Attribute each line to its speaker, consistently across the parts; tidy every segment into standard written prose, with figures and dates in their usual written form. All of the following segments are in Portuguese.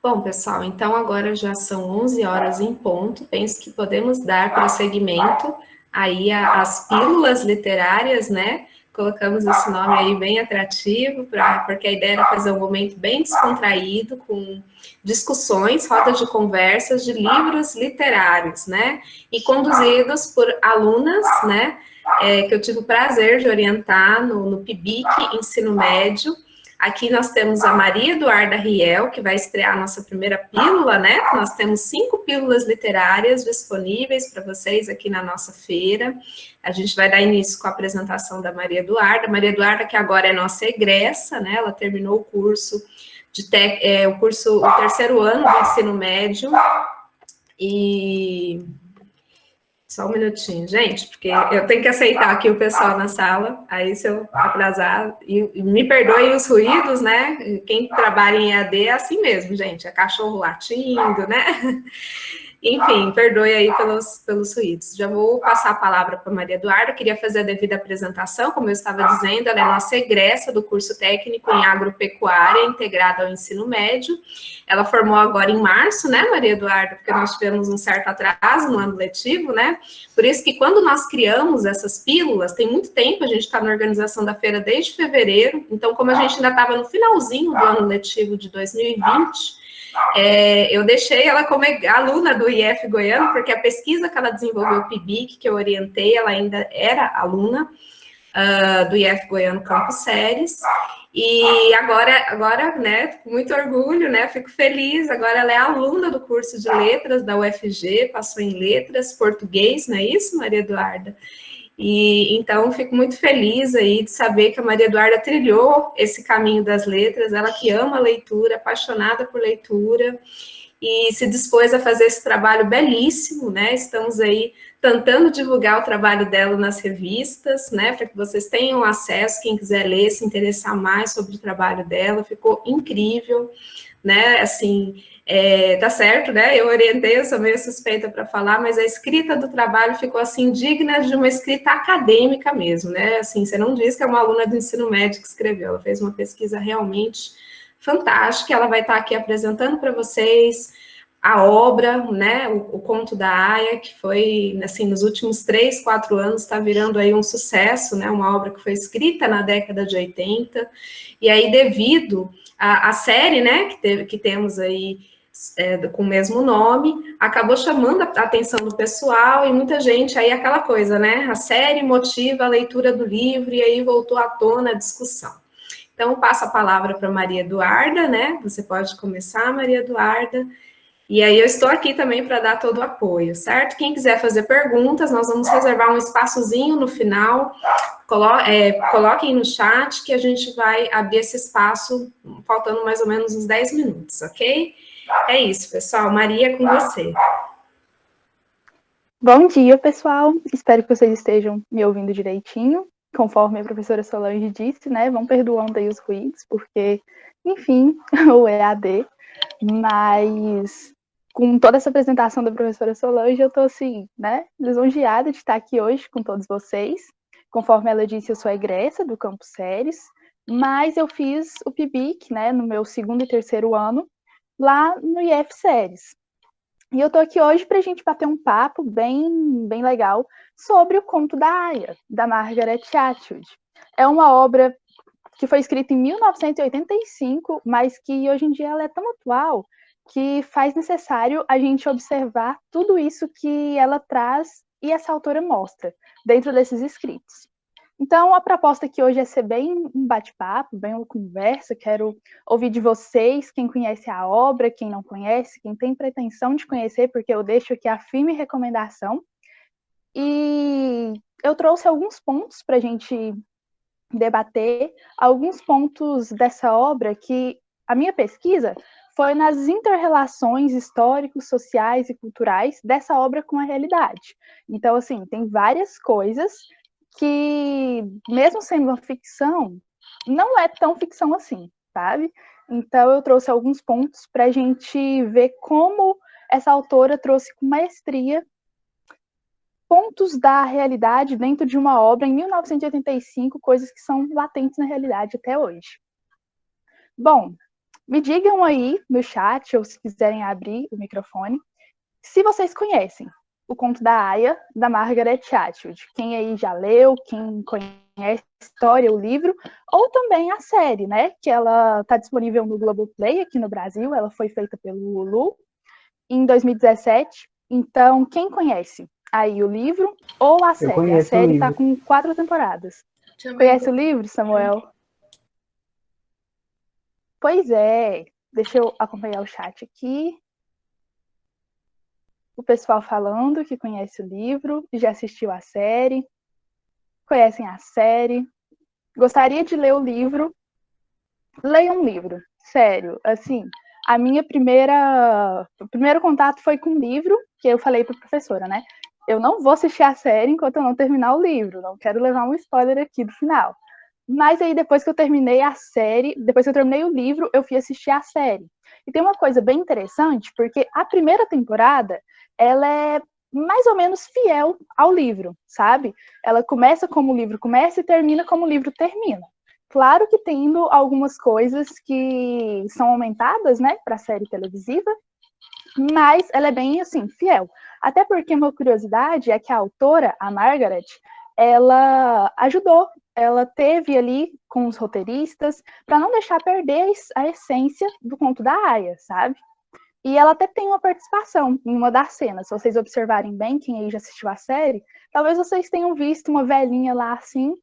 Speaker 1: Bom, pessoal, então agora já são 11 horas em ponto. Penso que podemos dar prosseguimento aí às pílulas literárias, né? Colocamos esse nome aí bem atrativo, porque a ideia era fazer um momento bem descontraído, com discussões, rodas de conversas de livros literários, né? E conduzidos por alunas, né? Que eu tive o prazer de orientar no PIBIC Ensino Médio. Aqui nós temos a Maria Eduarda Riel, que vai estrear a nossa primeira pílula, né? Nós temos 5 pílulas literárias disponíveis para vocês aqui na nossa feira. A gente vai dar início com a apresentação da Maria Eduarda. Maria Eduarda, que agora é nossa egressa, né? Ela terminou o curso o terceiro ano do ensino médio. E só um minutinho, gente, porque eu tenho que aceitar aqui o pessoal na sala, aí se eu atrasar, e me perdoem os ruídos, né? Quem trabalha em EAD é assim mesmo, gente, é cachorro latindo, né? Enfim, perdoe aí pelos ruídos. Já vou passar a palavra para a Maria Eduarda, queria fazer a devida apresentação, como eu estava dizendo, ela é nossa egressa do curso técnico em agropecuária, integrado ao ensino médio. Ela formou agora em março, né, Maria Eduarda, porque nós tivemos um certo atraso no ano letivo, né? Por isso que quando nós criamos essas pílulas, tem muito tempo, a gente está na organização da feira desde fevereiro, então como a gente ainda estava no finalzinho do ano letivo de 2020, eu deixei ela como aluna do IF Goiano, porque a pesquisa que ela desenvolveu, o PIBIC, que eu orientei, ela ainda era aluna do IF Goiano Campus Séries, e agora, né, com muito orgulho, né, fico feliz, agora ela é aluna do curso de letras da UFG, passou em letras, português, não é isso, Maria Eduarda? E então fico muito feliz aí de saber que a Maria Eduarda trilhou esse caminho das letras, ela que ama a leitura, apaixonada por leitura, e se dispôs a fazer esse trabalho belíssimo, né? Estamos aí tentando divulgar o trabalho dela nas revistas, né? Para que vocês tenham acesso, quem quiser ler, se interessar mais sobre o trabalho dela, ficou incrível, né? Assim, tá certo, né? Eu orientei, eu sou meio suspeita para falar, mas a escrita do trabalho ficou assim digna de uma escrita acadêmica mesmo, né? Assim, você não diz que é uma aluna do ensino médio que escreveu, ela fez uma pesquisa realmente fantástica. Ela vai estar aqui apresentando para vocês a obra, né? O Conto da Aia, que foi, assim, nos últimos 3, 4 anos, está virando aí um sucesso, né? Uma obra que foi escrita na década de 80, e aí, devido à série, né, que temos aí com o mesmo nome, acabou chamando a atenção do pessoal, e muita gente, aí aquela coisa, né? A série motiva a leitura do livro, e aí voltou à tona a discussão. Então, passo a palavra para Maria Eduarda, né? Você pode começar, Maria Eduarda. E aí eu estou aqui também para dar todo o apoio, certo? Quem quiser fazer perguntas, nós vamos reservar um espaçozinho no final. Coloquem no chat que a gente vai abrir esse espaço, faltando mais ou menos uns 10 minutos, ok? É isso, pessoal. Maria, com você.
Speaker 2: Bom dia, pessoal. Espero que vocês estejam me ouvindo direitinho. Conforme a professora Solange disse, né? Vão perdoando aí os ruídos, porque, enfim, o EAD. Mas, com toda essa apresentação da professora Solange, eu tô, assim, né? Lisonjeada de estar aqui hoje com todos vocês. Conforme ela disse, eu sou a egressa do Campus Séries, mas eu fiz o PIBIC, né? No meu segundo e terceiro ano, lá no IF Séries. E eu tô aqui hoje para a gente bater um papo bem legal sobre o Conto da Aia, da Margaret Atwood. É uma obra que foi escrita em 1985, mas que hoje em dia ela é tão atual que faz necessário a gente observar tudo isso que ela traz e essa autora mostra dentro desses escritos. Então, a proposta aqui hoje é ser bem um bate-papo, bem uma conversa. Quero ouvir de vocês, quem conhece a obra, quem não conhece, quem tem pretensão de conhecer, porque eu deixo aqui a firme recomendação. E eu trouxe alguns pontos para a gente debater, alguns pontos dessa obra que a minha pesquisa foi nas inter-relações históricos, sociais e culturais dessa obra com a realidade. Então, assim, tem várias coisas que, mesmo sendo uma ficção, não é tão ficção assim, sabe? Então, eu trouxe alguns pontos para a gente ver como essa autora trouxe com maestria pontos da realidade dentro de uma obra em 1985, coisas que são latentes na realidade até hoje. Bom, Me digam aí no chat, ou se quiserem abrir o microfone, se vocês conhecem o Conto da Aia, da Margaret Atwood. Quem aí já leu, quem conhece a história, o livro, ou também a série, né? Que ela está disponível no Globoplay aqui no Brasil, ela foi feita pelo Hulu em 2017. Então, quem conhece aí o livro ou a série? A série está com 4 temporadas. Conhece o livro, Samuel? Pois é. Deixa eu acompanhar o chat aqui. O pessoal falando que conhece o livro, já assistiu a série, conhecem a série. Gostaria de ler o livro. Leia um livro, sério. Assim, o primeiro contato foi com o livro, que eu falei para a professora, né? Eu não vou assistir a série enquanto eu não terminar o livro, não quero levar um spoiler aqui do final. Mas aí, depois que eu terminei a série, depois que eu terminei o livro, eu fui assistir a série. E tem uma coisa bem interessante, porque a primeira temporada, ela é mais ou menos fiel ao livro, sabe? Ela começa como o livro começa e termina como o livro termina. Claro que tendo algumas coisas que são aumentadas, né, para a série televisiva, mas ela é bem, assim, fiel. Até porque uma curiosidade é que a autora, a Margaret, ela ajudou, ela teve ali com os roteiristas para não deixar perder a essência do Conto da Aia, sabe? E ela até tem uma participação em uma das cenas. Se vocês observarem bem, quem aí já assistiu a série, talvez vocês tenham visto uma velhinha lá assim,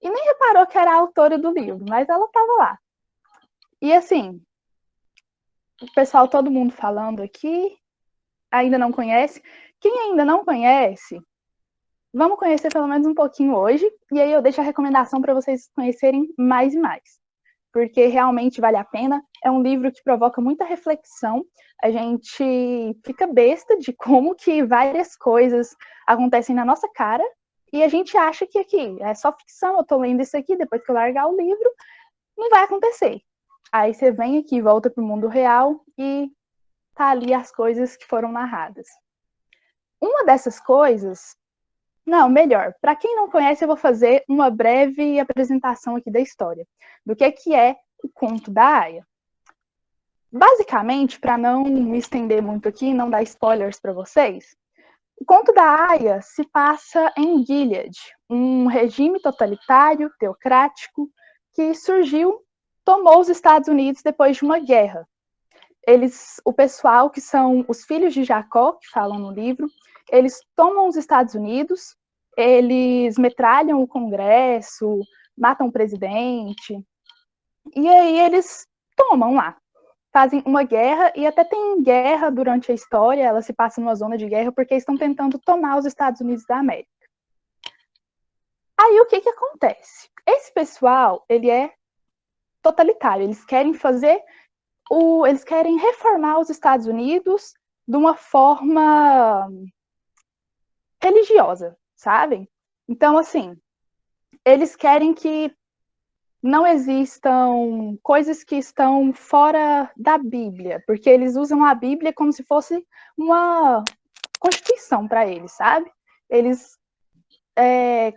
Speaker 2: e nem reparou que era a autora do livro, mas ela estava lá. E assim, o pessoal, todo mundo falando aqui, ainda não conhece. Quem ainda não conhece, vamos conhecer pelo menos um pouquinho hoje, e aí eu deixo a recomendação para vocês conhecerem mais e mais, porque realmente vale a pena. É um livro que provoca muita reflexão, a gente fica besta de como que várias coisas acontecem na nossa cara, e a gente acha que aqui é só ficção, eu tô lendo isso aqui, depois que eu largar o livro, não vai acontecer. Aí você vem aqui, volta pro mundo real e tá ali as coisas que foram narradas. Uma dessas coisas, não, melhor, para quem não conhece, eu vou fazer uma breve apresentação aqui da história, do que é o Conto da Aia. Basicamente, para não me estender muito aqui, não dar spoilers para vocês, o Conto da Aia se passa em Gilead, um regime totalitário, teocrático, que surgiu, tomou os Estados Unidos depois de uma guerra. O pessoal que são os filhos de Jacó, que falam no livro, eles tomam os Estados Unidos, eles metralham o Congresso, matam o presidente, e aí eles tomam lá, fazem uma guerra, e até tem guerra durante a história, ela se passa numa zona de guerra, porque eles estão tentando tomar os Estados Unidos da América. Aí o que acontece? Esse pessoal, ele é totalitário, eles querem eles querem reformar os Estados Unidos de uma forma religiosa, sabe? Então, assim, eles querem que não existam coisas que estão fora da Bíblia, porque eles usam a Bíblia como se fosse uma constituição para eles, sabe? Eles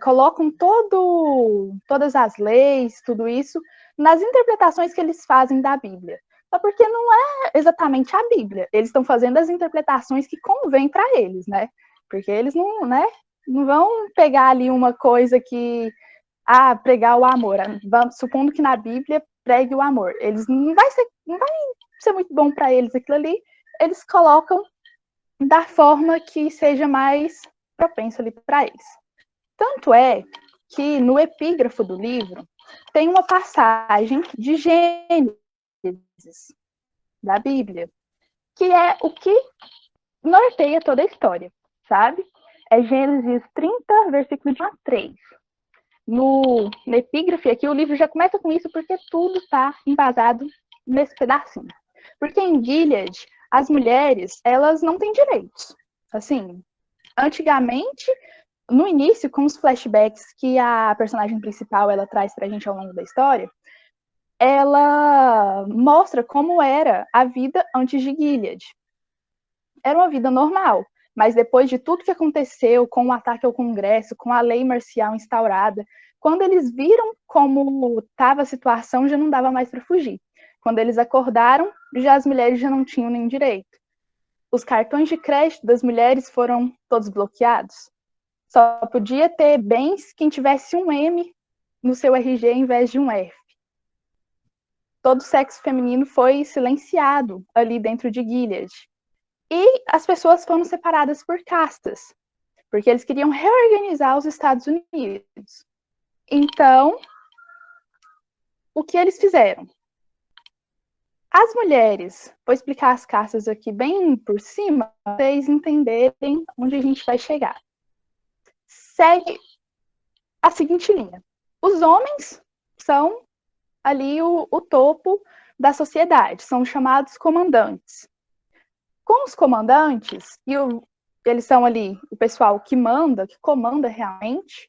Speaker 2: colocam todas as leis, tudo isso, nas interpretações que eles fazem da Bíblia. Só porque não é exatamente a Bíblia. Eles estão fazendo as interpretações que convêm para eles, né? Porque eles não, né, não vão pegar ali uma coisa que pregar o amor. Supondo que na Bíblia pregue o amor. Eles não vai ser muito bom para eles aquilo ali. Eles colocam da forma que seja mais propenso ali para eles. Tanto é que no epígrafo do livro tem uma passagem de Gênesis da Bíblia, que é o que norteia toda a história, sabe? É Gênesis 30, versículo de 1 a 3. No epígrafe aqui, o livro já começa com isso porque tudo está embasado nesse pedacinho. Porque em Gilead, as mulheres, elas não têm direitos. Assim, antigamente, no início, com os flashbacks que a personagem principal ela traz pra gente ao longo da história, ela mostra como era a vida antes de Gilead. Era uma vida normal, mas depois de tudo que aconteceu com o ataque ao Congresso, com a lei marcial instaurada, quando eles viram como estava a situação, já não dava mais para fugir. Quando eles acordaram, já as mulheres já não tinham nem direito. Os cartões de crédito das mulheres foram todos bloqueados. Só podia ter bens quem tivesse um M no seu RG em vez de um F. Todo o sexo feminino foi silenciado ali dentro de Gilead. E as pessoas foram separadas por castas, porque eles queriam reorganizar os Estados Unidos. Então, o que eles fizeram? As mulheres, vou explicar as castas aqui bem por cima, para vocês entenderem onde a gente vai chegar. Segue a seguinte linha. Os homens são ali o topo da sociedade, são chamados comandantes. Com os comandantes, eles são ali o pessoal que manda, que comanda realmente,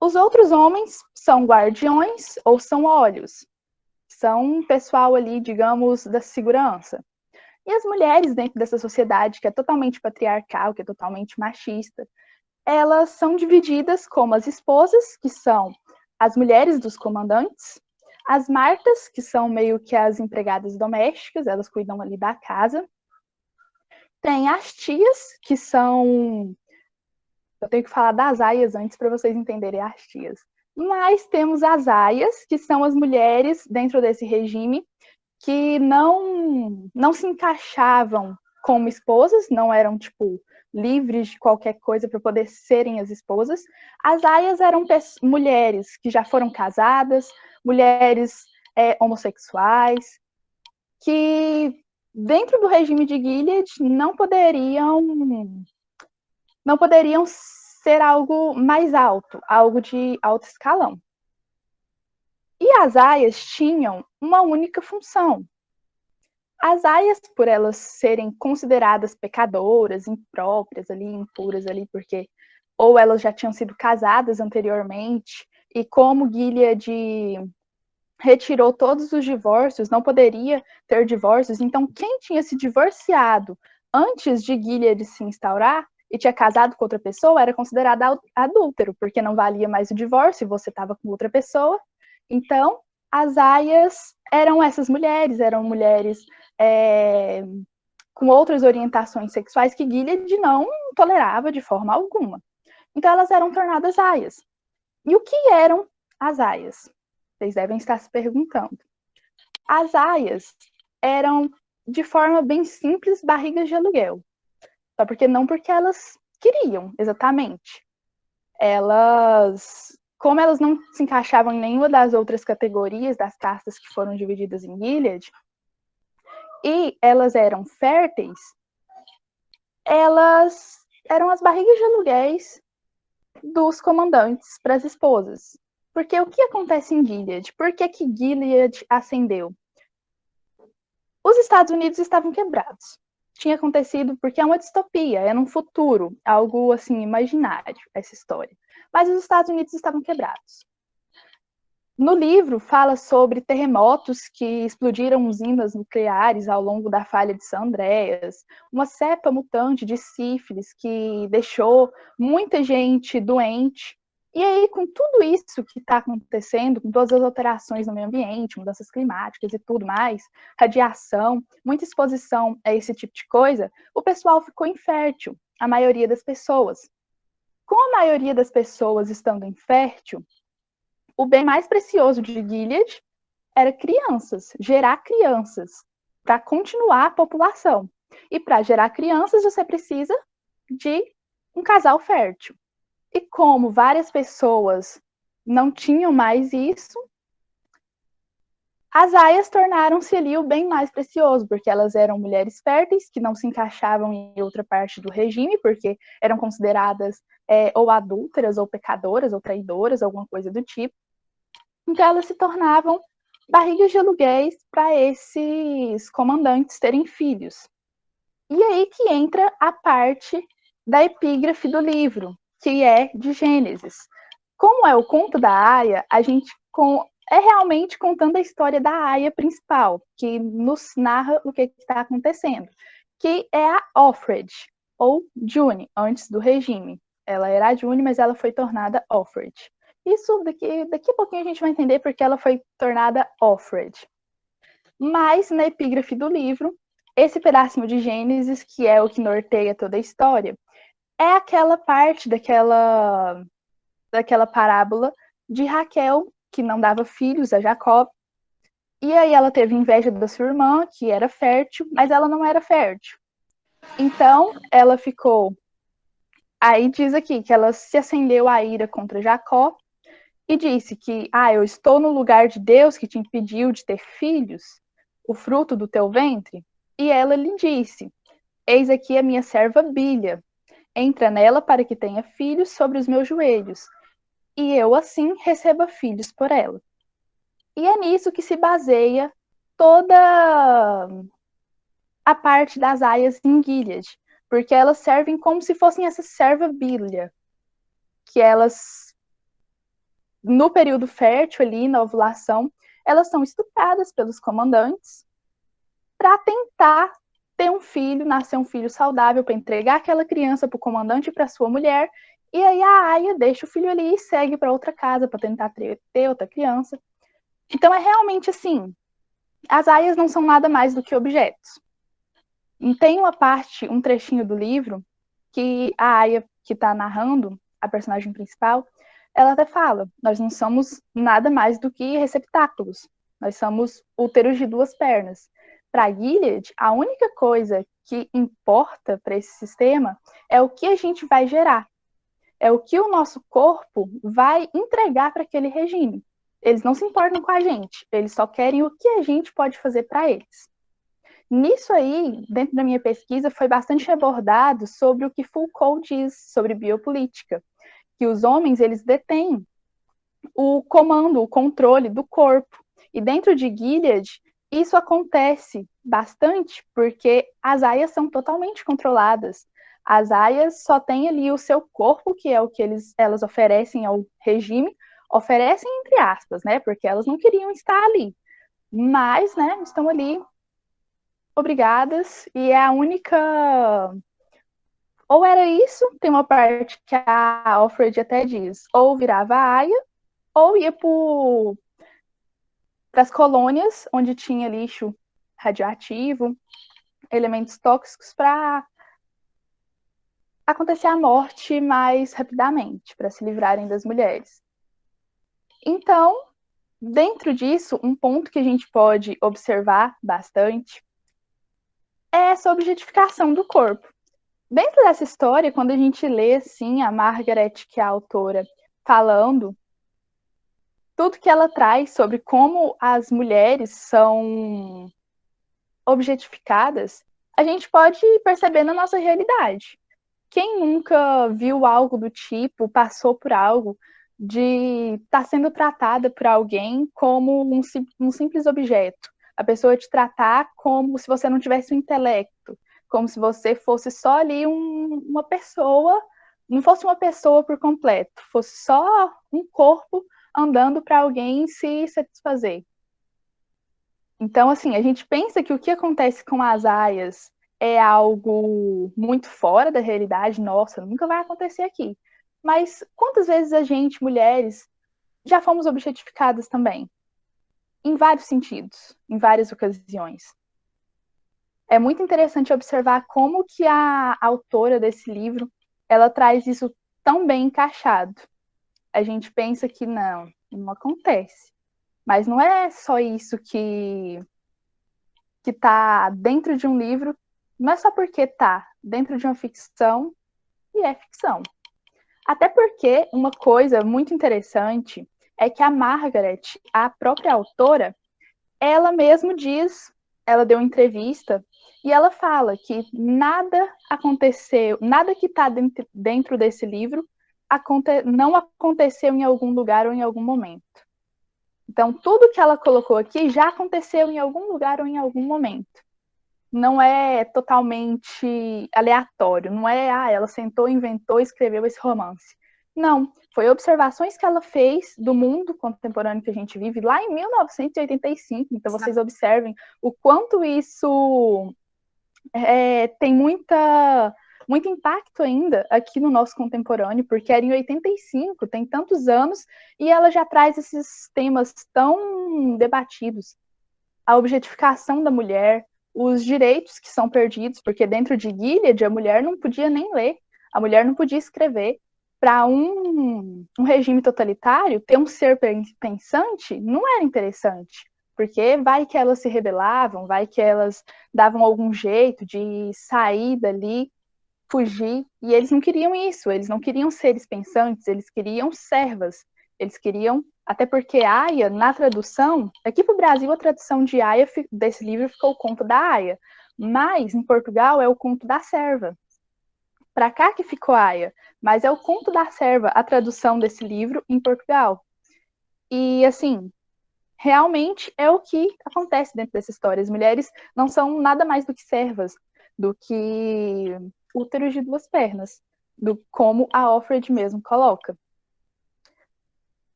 Speaker 2: os outros homens são guardiões ou são olhos, são pessoal ali, digamos, da segurança. E as mulheres dentro dessa sociedade que é totalmente patriarcal, que é totalmente machista, elas são divididas como as esposas, que são as mulheres dos comandantes, as martas, que são meio que as empregadas domésticas, elas cuidam ali da casa. Tem as tias, que são... Eu tenho que falar das aias antes para vocês entenderem as tias. Mas temos as aias, que são as mulheres dentro desse regime que não se encaixavam como esposas, não eram, tipo, livres de qualquer coisa para poder serem as esposas. As aias eram mulheres que já foram casadas, mulheres homossexuais, que dentro do regime de Gilead não poderiam ser algo mais alto, algo de alto escalão. E as aias tinham uma única função. As aias, por elas serem consideradas pecadoras, impróprias ali, impuras ali, porque ou elas já tinham sido casadas anteriormente, e como Gilead retirou todos os divórcios, não poderia ter divórcios, então quem tinha se divorciado antes de Gilead se instaurar e tinha casado com outra pessoa era considerado adúltero, porque não valia mais o divórcio, você estava com outra pessoa. Então, as aias eram essas mulheres, eram mulheres com outras orientações sexuais que Gilead não tolerava de forma alguma. Então, elas eram tornadas aias. E o que eram as aias? Vocês devem estar se perguntando. As aias eram, de forma bem simples, barrigas de aluguel. Só porque não porque elas queriam, exatamente. Como elas não se encaixavam em nenhuma das outras categorias das castas que foram divididas em Gilead, e elas eram férteis, elas eram as barrigas de aluguéis dos comandantes para as esposas. Porque o que acontece em Gilead? Por que Gilead ascendeu? Os Estados Unidos estavam quebrados. Tinha acontecido porque é uma distopia, é num futuro, algo assim imaginário, essa história. Mas os Estados Unidos estavam quebrados. No livro fala sobre terremotos que explodiram usinas nucleares ao longo da falha de San Andreas, uma cepa mutante de sífilis que deixou muita gente doente. E aí, com tudo isso que está acontecendo, com todas as alterações no meio ambiente, mudanças climáticas e tudo mais, radiação, muita exposição a esse tipo de coisa, o pessoal ficou infértil, a maioria das pessoas. Com a maioria das pessoas estando infértil, o bem mais precioso de Gilead era crianças, gerar crianças, para continuar a população. E para gerar crianças, você precisa de um casal fértil. E como várias pessoas não tinham mais isso, as aias tornaram-se ali o bem mais precioso, porque elas eram mulheres férteis, que não se encaixavam em outra parte do regime, porque eram consideradas ou adúlteras, ou pecadoras, ou traidoras, alguma coisa do tipo. Então elas se tornavam barrigas de aluguéis para esses comandantes terem filhos. E aí que entra a parte da epígrafe do livro, que é de Gênesis. Como é o conto da Aia, a gente é realmente contando a história da Aia principal, que nos narra o que está acontecendo, que é a Offred, ou June, antes do regime. Ela era a June, mas ela foi tornada Offred. Isso daqui a pouquinho a gente vai entender porque ela foi tornada Offred. Mas, na epígrafe do livro, esse pedacinho de Gênesis, que é o que norteia toda a história, é aquela parte daquela parábola de Raquel, que não dava filhos a Jacó, e aí ela teve inveja da sua irmã, que era fértil, mas ela não era fértil. Então, ela ficou... Aí diz aqui que ela se acendeu a ira contra Jacó e disse que, eu estou no lugar de Deus que te impediu de ter filhos, o fruto do teu ventre. E ela lhe disse, eis aqui a minha serva Bilha, entra nela para que tenha filhos sobre os meus joelhos, e eu assim receba filhos por ela. E é nisso que se baseia toda a parte das aias em Gilead, porque elas servem como se fossem essa serva Bilha, que elas, no período fértil ali, na ovulação, elas são estupradas pelos comandantes para tentar ter um filho, nascer um filho saudável, para entregar aquela criança para o comandante e para sua mulher, e aí a aia deixa o filho ali e segue para outra casa para tentar ter outra criança. Então é realmente assim, as aias não são nada mais do que objetos. E tem uma parte, um trechinho do livro, que a aia que está narrando, a personagem principal, ela até fala, nós não somos nada mais do que receptáculos, nós somos úteros de duas pernas. Para Gilead, a única coisa que importa para esse sistema é o que a gente vai gerar, é o que o nosso corpo vai entregar para aquele regime. Eles não se importam com a gente, eles só querem o que a gente pode fazer para eles. Nisso aí, dentro da minha pesquisa, foi bastante abordado sobre o que Foucault diz sobre biopolítica, que os homens, eles detêm o comando, o controle do corpo. E dentro de Gilead, isso acontece bastante porque as aias são totalmente controladas. As aias só têm ali o seu corpo, que é o que elas oferecem ao regime, oferecem entre aspas, né? Porque elas não queriam estar ali. Mas, né, estão ali obrigadas, e é a única... Ou era isso, tem uma parte que a Alfred até diz, ou virava aia, ou ia para as colônias, onde tinha lixo radioativo, elementos tóxicos, para acontecer a morte mais rapidamente, para se livrarem das mulheres. Então, dentro disso, um ponto que a gente pode observar bastante é essa objetificação do corpo. Dentro dessa história, quando a gente lê, assim, a Margaret, que é a autora, falando tudo que ela traz sobre como as mulheres são objetificadas, a gente pode perceber na nossa realidade. Quem nunca viu algo do tipo, passou por algo de estar sendo tratada por alguém como um simples objeto? A pessoa te tratar como se você não tivesse um intelecto, como se você fosse só ali uma pessoa, não fosse uma pessoa por completo, fosse só um corpo andando para alguém se satisfazer. Então, assim, a gente pensa que o que acontece com as aias é algo muito fora da realidade, nossa, nunca vai acontecer aqui. Mas quantas vezes a gente, mulheres, já fomos objetificadas também? Em vários sentidos, em várias ocasiões. É muito interessante observar como que a autora desse livro, ela traz isso tão bem encaixado. A gente pensa que não acontece. Mas não é só isso que está dentro de um livro, não é só porque está dentro de uma ficção e é ficção. Até porque uma coisa muito interessante é que a Margaret, a própria autora, ela mesma diz, ela deu uma entrevista e ela fala que nada aconteceu, nada que está dentro desse livro não aconteceu em algum lugar ou em algum momento. Então, tudo que ela colocou aqui já aconteceu em algum lugar ou em algum momento. Não é totalmente aleatório, não é, ela sentou, inventou e escreveu esse romance. Não, foi observações que ela fez do mundo contemporâneo que a gente vive lá em 1985. Então, vocês observem o quanto isso tem muito impacto ainda aqui no nosso contemporâneo, porque era em 85, tem tantos anos, e ela já traz esses temas tão debatidos a objetificação da mulher, os direitos que são perdidos, porque dentro de Gilead a mulher não podia nem ler, a mulher não podia escrever. Para um regime totalitário, ter um ser pensante não era interessante, porque vai que elas se rebelavam, vai que elas davam algum jeito de sair dali, fugir, e eles não queriam isso, eles não queriam seres pensantes, eles queriam servas, eles queriam, até porque Aya, na tradução, aqui para o Brasil a tradução de Aya, desse livro ficou o conto da Aya, mas em Portugal é o conto da serva. Para cá que ficou Aya, mas é o conto da serva, a tradução desse livro em Portugal. E, assim, realmente é o que acontece dentro dessa história. As mulheres não são nada mais do que servas, do que úteros de duas pernas, como a Offred mesmo coloca.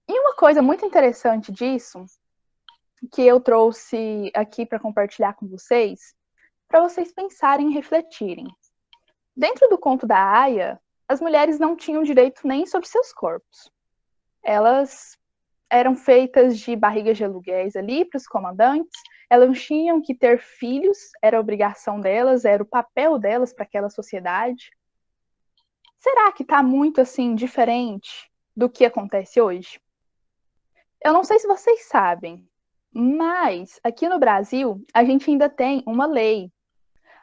Speaker 2: E uma coisa muito interessante disso, que eu trouxe aqui para compartilhar com vocês, para vocês pensarem e refletirem. Dentro do conto da Aya, as mulheres não tinham direito nem sobre seus corpos. Elas eram feitas de barrigas de aluguéis ali para os comandantes, elas tinham que ter filhos, era a obrigação delas, era o papel delas para aquela sociedade. Será que está muito assim diferente do que acontece hoje? Eu não sei se vocês sabem, mas aqui no Brasil a gente ainda tem uma lei,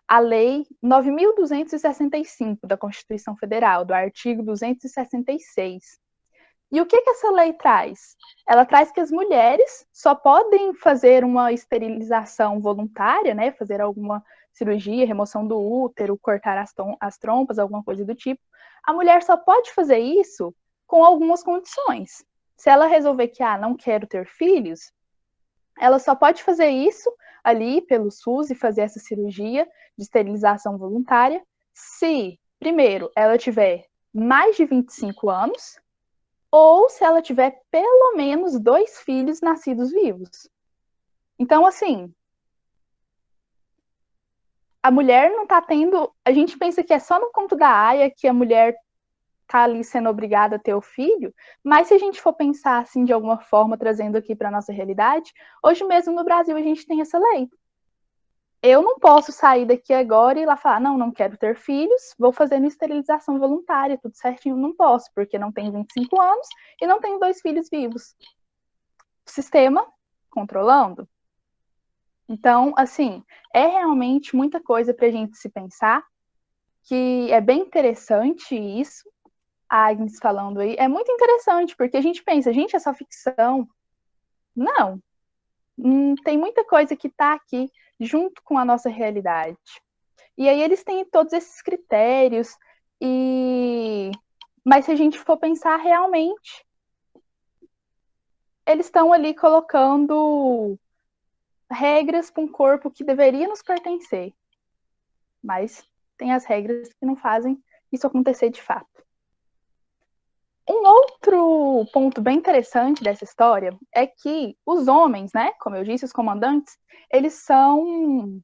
Speaker 2: a Lei 9.265 da Constituição Federal, do artigo 266. E o que essa lei traz? Ela traz que as mulheres só podem fazer uma esterilização voluntária, né, fazer alguma cirurgia, remoção do útero, cortar as trompas, alguma coisa do tipo. A mulher só pode fazer isso com algumas condições. Se ela resolver que, não quero ter filhos, ela só pode fazer isso ali pelo SUS e fazer essa cirurgia de esterilização voluntária se, primeiro, ela tiver mais de 25 anos, ou se ela tiver pelo menos 2 filhos nascidos vivos. Então, assim, a mulher não tá tendo... A gente pensa que é só no conto da Aya que a mulher tá ali sendo obrigada a ter o filho, mas se a gente for pensar assim, de alguma forma, trazendo aqui para nossa realidade, hoje mesmo no Brasil a gente tem essa lei. Eu não posso sair daqui agora e ir lá falar, não quero ter filhos, vou fazer esterilização voluntária, tudo certinho. Não posso, porque não tenho 25 anos e não tenho 2 filhos vivos. O sistema controlando. Então, assim, é realmente muita coisa para a gente se pensar, que é bem interessante isso, a Agnes falando aí, é muito interessante, porque a gente pensa, gente, é só ficção. Não, tem muita coisa que está aqui junto com a nossa realidade. E aí eles têm todos esses critérios, mas se a gente for pensar realmente, eles estão ali colocando regras para um corpo que deveria nos pertencer. Mas tem as regras que não fazem isso acontecer de fato. Um outro ponto bem interessante dessa história é que os homens, né, como eu disse, os comandantes, eles são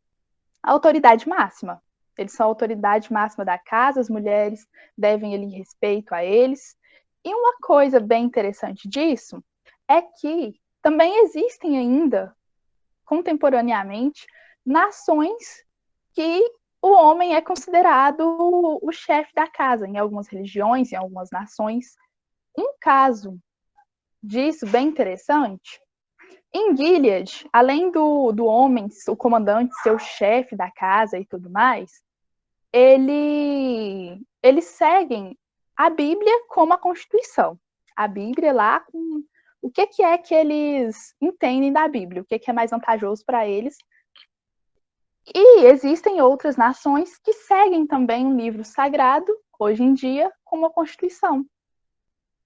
Speaker 2: a autoridade máxima. Eles são a autoridade máxima da casa, as mulheres devem ali respeito a eles. E uma coisa bem interessante disso é que também existem ainda, contemporaneamente, nações que o homem é considerado o chefe da casa, em algumas religiões, em algumas nações. Um caso disso bem interessante, em Gilead, além do homem, o comandante, ser o chefe da casa e tudo mais, eles seguem a Bíblia como a Constituição. A Bíblia lá com o que é que eles entendem da Bíblia, o que é mais vantajoso para eles. E existem outras nações que seguem também um livro sagrado, hoje em dia, como a Constituição.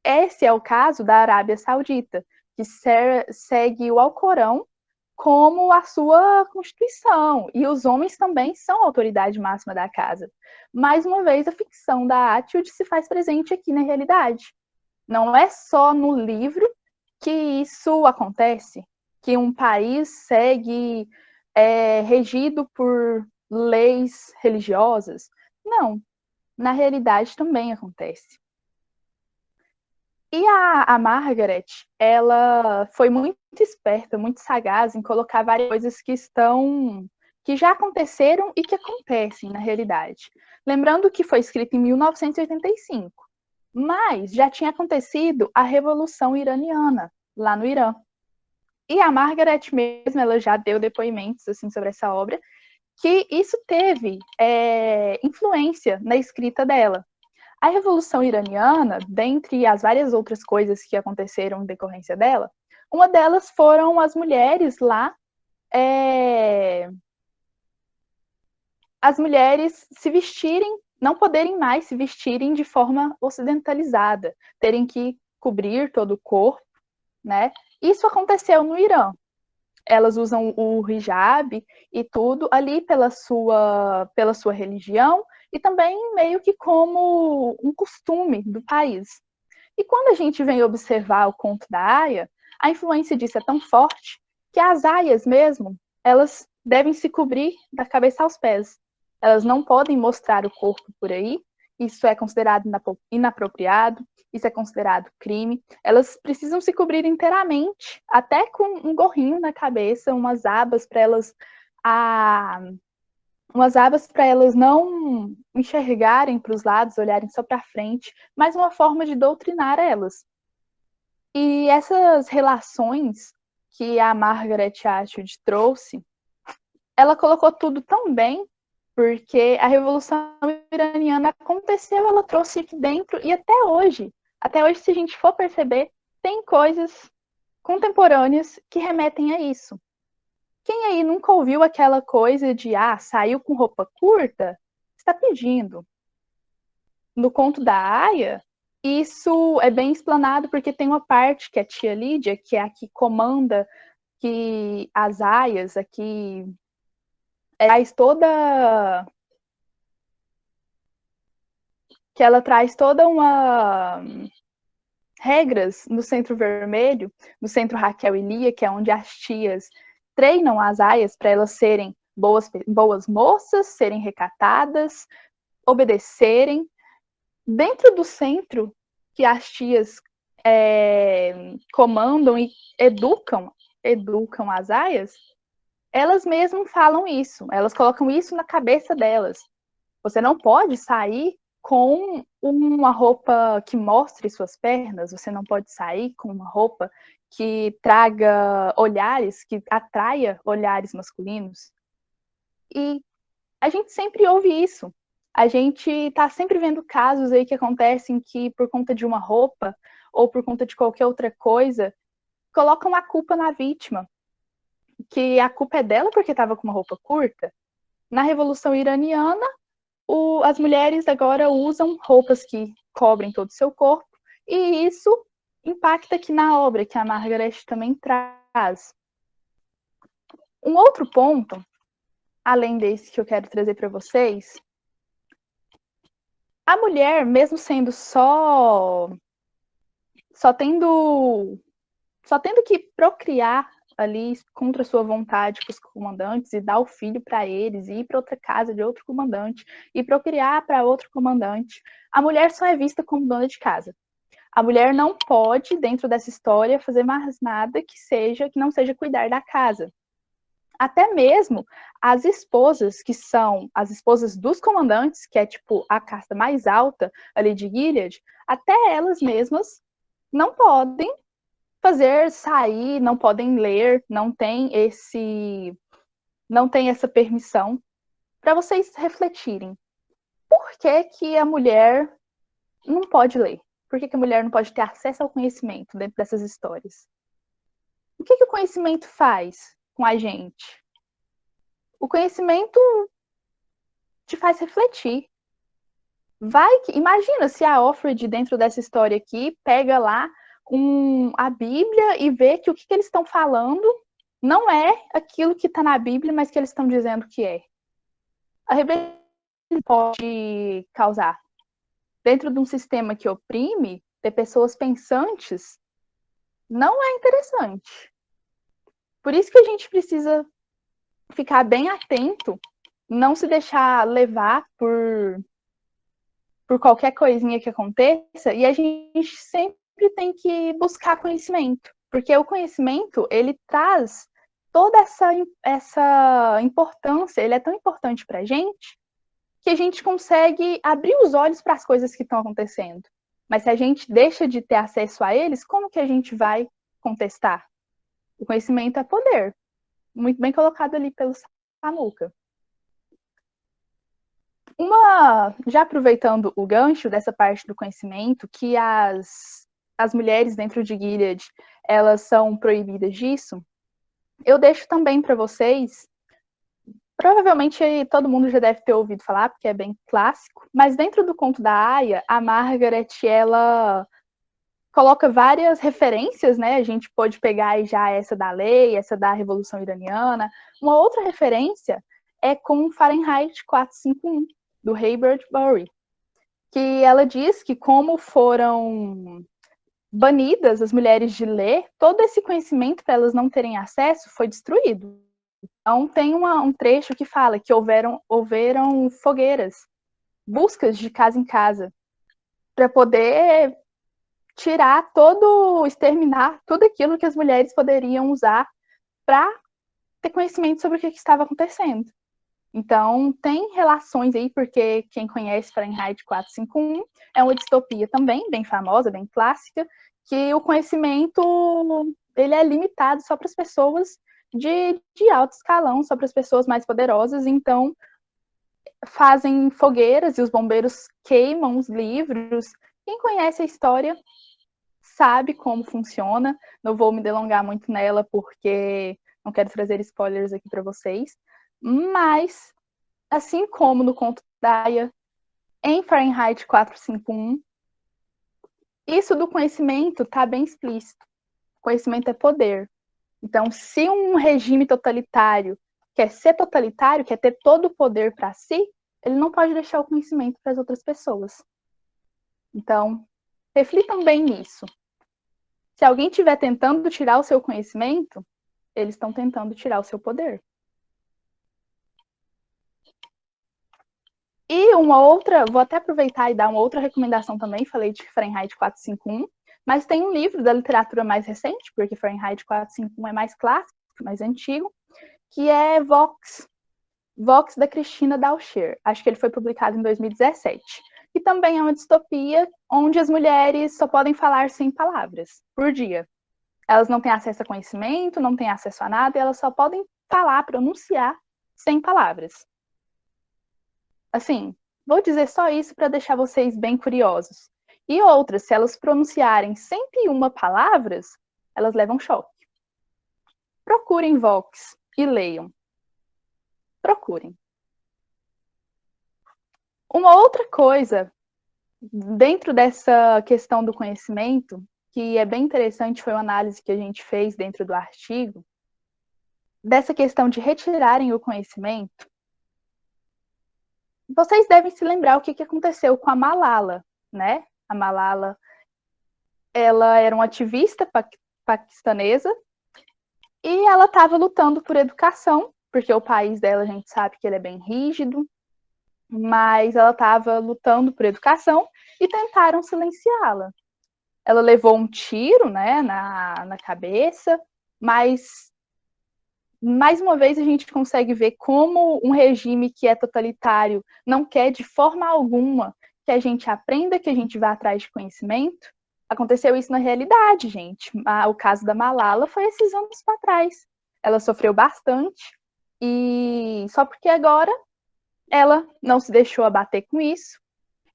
Speaker 2: Esse é o caso da Arábia Saudita, que segue o Alcorão como a sua constituição. E os homens também são a autoridade máxima da casa. Mais uma vez, a ficção da Átilde se faz presente aqui na realidade. Não é só no livro que isso acontece, que um país segue regido por leis religiosas. Não, na realidade também acontece. E a Margaret, ela foi muito esperta, muito sagaz em colocar várias coisas que já aconteceram e que acontecem na realidade. Lembrando que foi escrito em 1985, mas já tinha acontecido a Revolução Iraniana, lá no Irã. E a Margaret mesmo, ela já deu depoimentos assim, sobre essa obra, que isso teve influência na escrita dela. A Revolução Iraniana, dentre as várias outras coisas que aconteceram em decorrência dela, uma delas foram as mulheres lá, as mulheres se vestirem, não poderem mais se vestirem de forma ocidentalizada, terem que cobrir todo o corpo, né? Isso aconteceu no Irã. Elas usam o hijab e tudo ali pela sua religião e também meio que como um costume do país. E quando a gente vem observar o conto da Aya, a influência disso é tão forte que as aias mesmo, elas devem se cobrir da cabeça aos pés. Elas não podem mostrar o corpo por aí, isso é considerado inapropriado, isso é considerado crime. Elas precisam se cobrir inteiramente, até com um gorrinho na cabeça, umas abas para elas não enxergarem para os lados, olharem só para frente, mas uma forma de doutrinar elas. E essas relações que a Margaret Atwood trouxe, ela colocou tudo tão bem, porque a Revolução Iraniana aconteceu, ela trouxe aqui dentro, e até hoje, se a gente for perceber, tem coisas contemporâneas que remetem a isso. Quem aí nunca ouviu aquela coisa de, saiu com roupa curta? Está pedindo. No conto da Aya, isso é bem explanado porque tem uma parte que a tia Lídia, que é a que comanda que as aias, aqui traz toda que ela traz toda uma regras no Centro Vermelho, no Centro Raquel e Lia, que é onde as tias treinam as aias para elas serem boas moças, serem recatadas, obedecerem. Dentro do centro que as tias comandam e educam as aias, elas mesmas falam isso, elas colocam isso na cabeça delas. Você não pode sair com uma roupa que mostre suas pernas, você não pode sair com uma roupa que traga olhares, que atraia olhares masculinos. E a gente sempre ouve isso. A gente está sempre vendo casos aí que acontecem que, por conta de uma roupa ou por conta de qualquer outra coisa, colocam a culpa na vítima. Que a culpa é dela porque estava com uma roupa curta. Na Revolução Iraniana, as mulheres agora usam roupas que cobrem todo o seu corpo, e isso impacta aqui na obra, que a Margaret também traz. Um outro ponto, além desse que eu quero trazer para vocês, a mulher, mesmo sendo só tendo que procriar ali contra sua vontade com os comandantes e dar o filho para eles, e ir para outra casa de outro comandante e procriar para outro comandante, a mulher só é vista como dona de casa. A mulher não pode, dentro dessa história, fazer mais nada que não seja cuidar da casa. Até mesmo as esposas, que são as esposas dos comandantes, que é tipo a casta mais alta ali de Gilead, até elas mesmas não podem sair, não podem ler, não tem essa permissão. Para vocês refletirem, por que que a mulher não pode ler? Por que que a mulher não pode ter acesso ao conhecimento dentro dessas histórias? O que que o conhecimento faz com a gente? O conhecimento te faz refletir. Imagina se a Offred, dentro dessa história aqui, pega lá a Bíblia e vê que o que eles estão falando não é aquilo que está na Bíblia, mas que eles estão dizendo que é. A rebelião pode causar. Dentro de um sistema que oprime, ter pessoas pensantes não é interessante. Por isso que a gente precisa ficar bem atento, não se deixar levar por qualquer coisinha que aconteça, e a gente sempre sempre tem que buscar conhecimento, porque o conhecimento, ele traz toda essa importância, ele é tão importante para a gente, que a gente consegue abrir os olhos para as coisas que estão acontecendo. Mas se a gente deixa de ter acesso a eles, como que a gente vai contestar? O conhecimento é poder. Muito bem colocado ali pelo Samuca. Já aproveitando o gancho dessa parte do conhecimento, que as mulheres dentro de Gilead, elas são proibidas disso, eu deixo também para vocês, provavelmente todo mundo já deve ter ouvido falar, porque é bem clássico, mas dentro do conto da Aya, a Margaret, ela coloca várias referências, né? A gente pode pegar já essa da lei, essa da Revolução Iraniana. Uma outra referência é com Fahrenheit 451, do Herbert Burry, que ela diz que como foram banidas as mulheres de ler, todo esse conhecimento para elas não terem acesso foi destruído. Então tem um trecho que fala que houveram fogueiras, buscas de casa em casa, para poder exterminar tudo aquilo que as mulheres poderiam usar para ter conhecimento sobre o que estava acontecendo. Então, tem relações aí, porque quem conhece Fahrenheit 451 é uma distopia também, bem famosa, bem clássica, que o conhecimento ele é limitado só para as pessoas de alto escalão, só para as pessoas mais poderosas, então fazem fogueiras e os bombeiros queimam os livros. Quem conhece a história sabe como funciona, não vou me delongar muito nela, porque não quero trazer spoilers aqui para vocês, mas, assim como no conto da Aya, em Fahrenheit 451, isso do conhecimento está bem explícito. Conhecimento é poder. Então, se um regime totalitário quer ser totalitário, quer ter todo o poder para si, ele não pode deixar o conhecimento para as outras pessoas. Então, reflitam bem nisso. Se alguém estiver tentando tirar o seu conhecimento, eles estão tentando tirar o seu poder. E vou até aproveitar e dar uma outra recomendação também, falei de Fahrenheit 451, mas tem um livro da literatura mais recente, porque Fahrenheit 451 é mais clássico, mais antigo, que é Vox da Cristina Dalsher. Acho que ele foi publicado em 2017. E também é uma distopia onde as mulheres só podem falar 100 palavras por dia. Elas não têm acesso a conhecimento, não têm acesso a nada, e elas só podem falar, pronunciar 100 palavras. Assim, vou dizer só isso para deixar vocês bem curiosos. E outras, se elas pronunciarem 101 palavras, elas levam choque. Procurem Vox e leiam. Procurem. Uma outra coisa, dentro dessa questão do conhecimento, que é bem interessante, foi uma análise que a gente fez dentro do artigo, dessa questão de retirarem o conhecimento. Vocês devem se lembrar o que aconteceu com a Malala, né? A Malala, ela era uma ativista paquistanesa e ela estava lutando por educação, porque o país dela a gente sabe que ele é bem rígido, mas ela estava lutando por educação e tentaram silenciá-la. Ela levou um tiro, né, na cabeça, mas mais uma vez a gente consegue ver como um regime que é totalitário não quer de forma alguma que a gente aprenda, que a gente vá atrás de conhecimento. Aconteceu isso na realidade, gente. O caso da Malala foi esses anos para trás. Ela sofreu bastante e só porque agora ela não se deixou abater com isso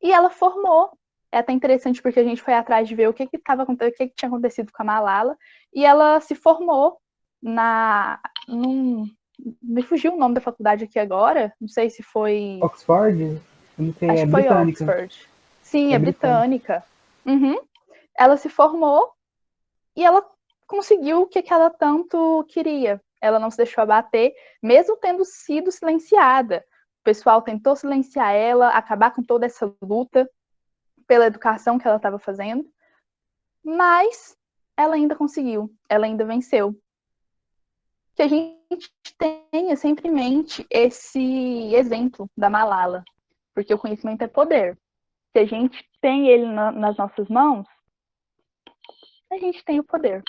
Speaker 2: e ela formou. É até interessante porque a gente foi atrás de ver o que tinha acontecido com a Malala e ela se formou me fugiu o nome da faculdade aqui agora, não sei se foi...
Speaker 3: Oxford? Não sei,
Speaker 2: acho
Speaker 3: é
Speaker 2: que foi
Speaker 3: britânica.
Speaker 2: Oxford. Sim, é britânica. Uhum. Ela se formou e ela conseguiu o que ela tanto queria. Ela não se deixou abater, mesmo tendo sido silenciada. O pessoal tentou silenciar ela, acabar com toda essa luta pela educação que ela estava fazendo, mas ela ainda conseguiu, ela ainda venceu. Que a gente tenha sempre em mente esse exemplo da Malala, porque o conhecimento é poder. Se a gente tem ele nas nossas mãos, a gente tem o poder.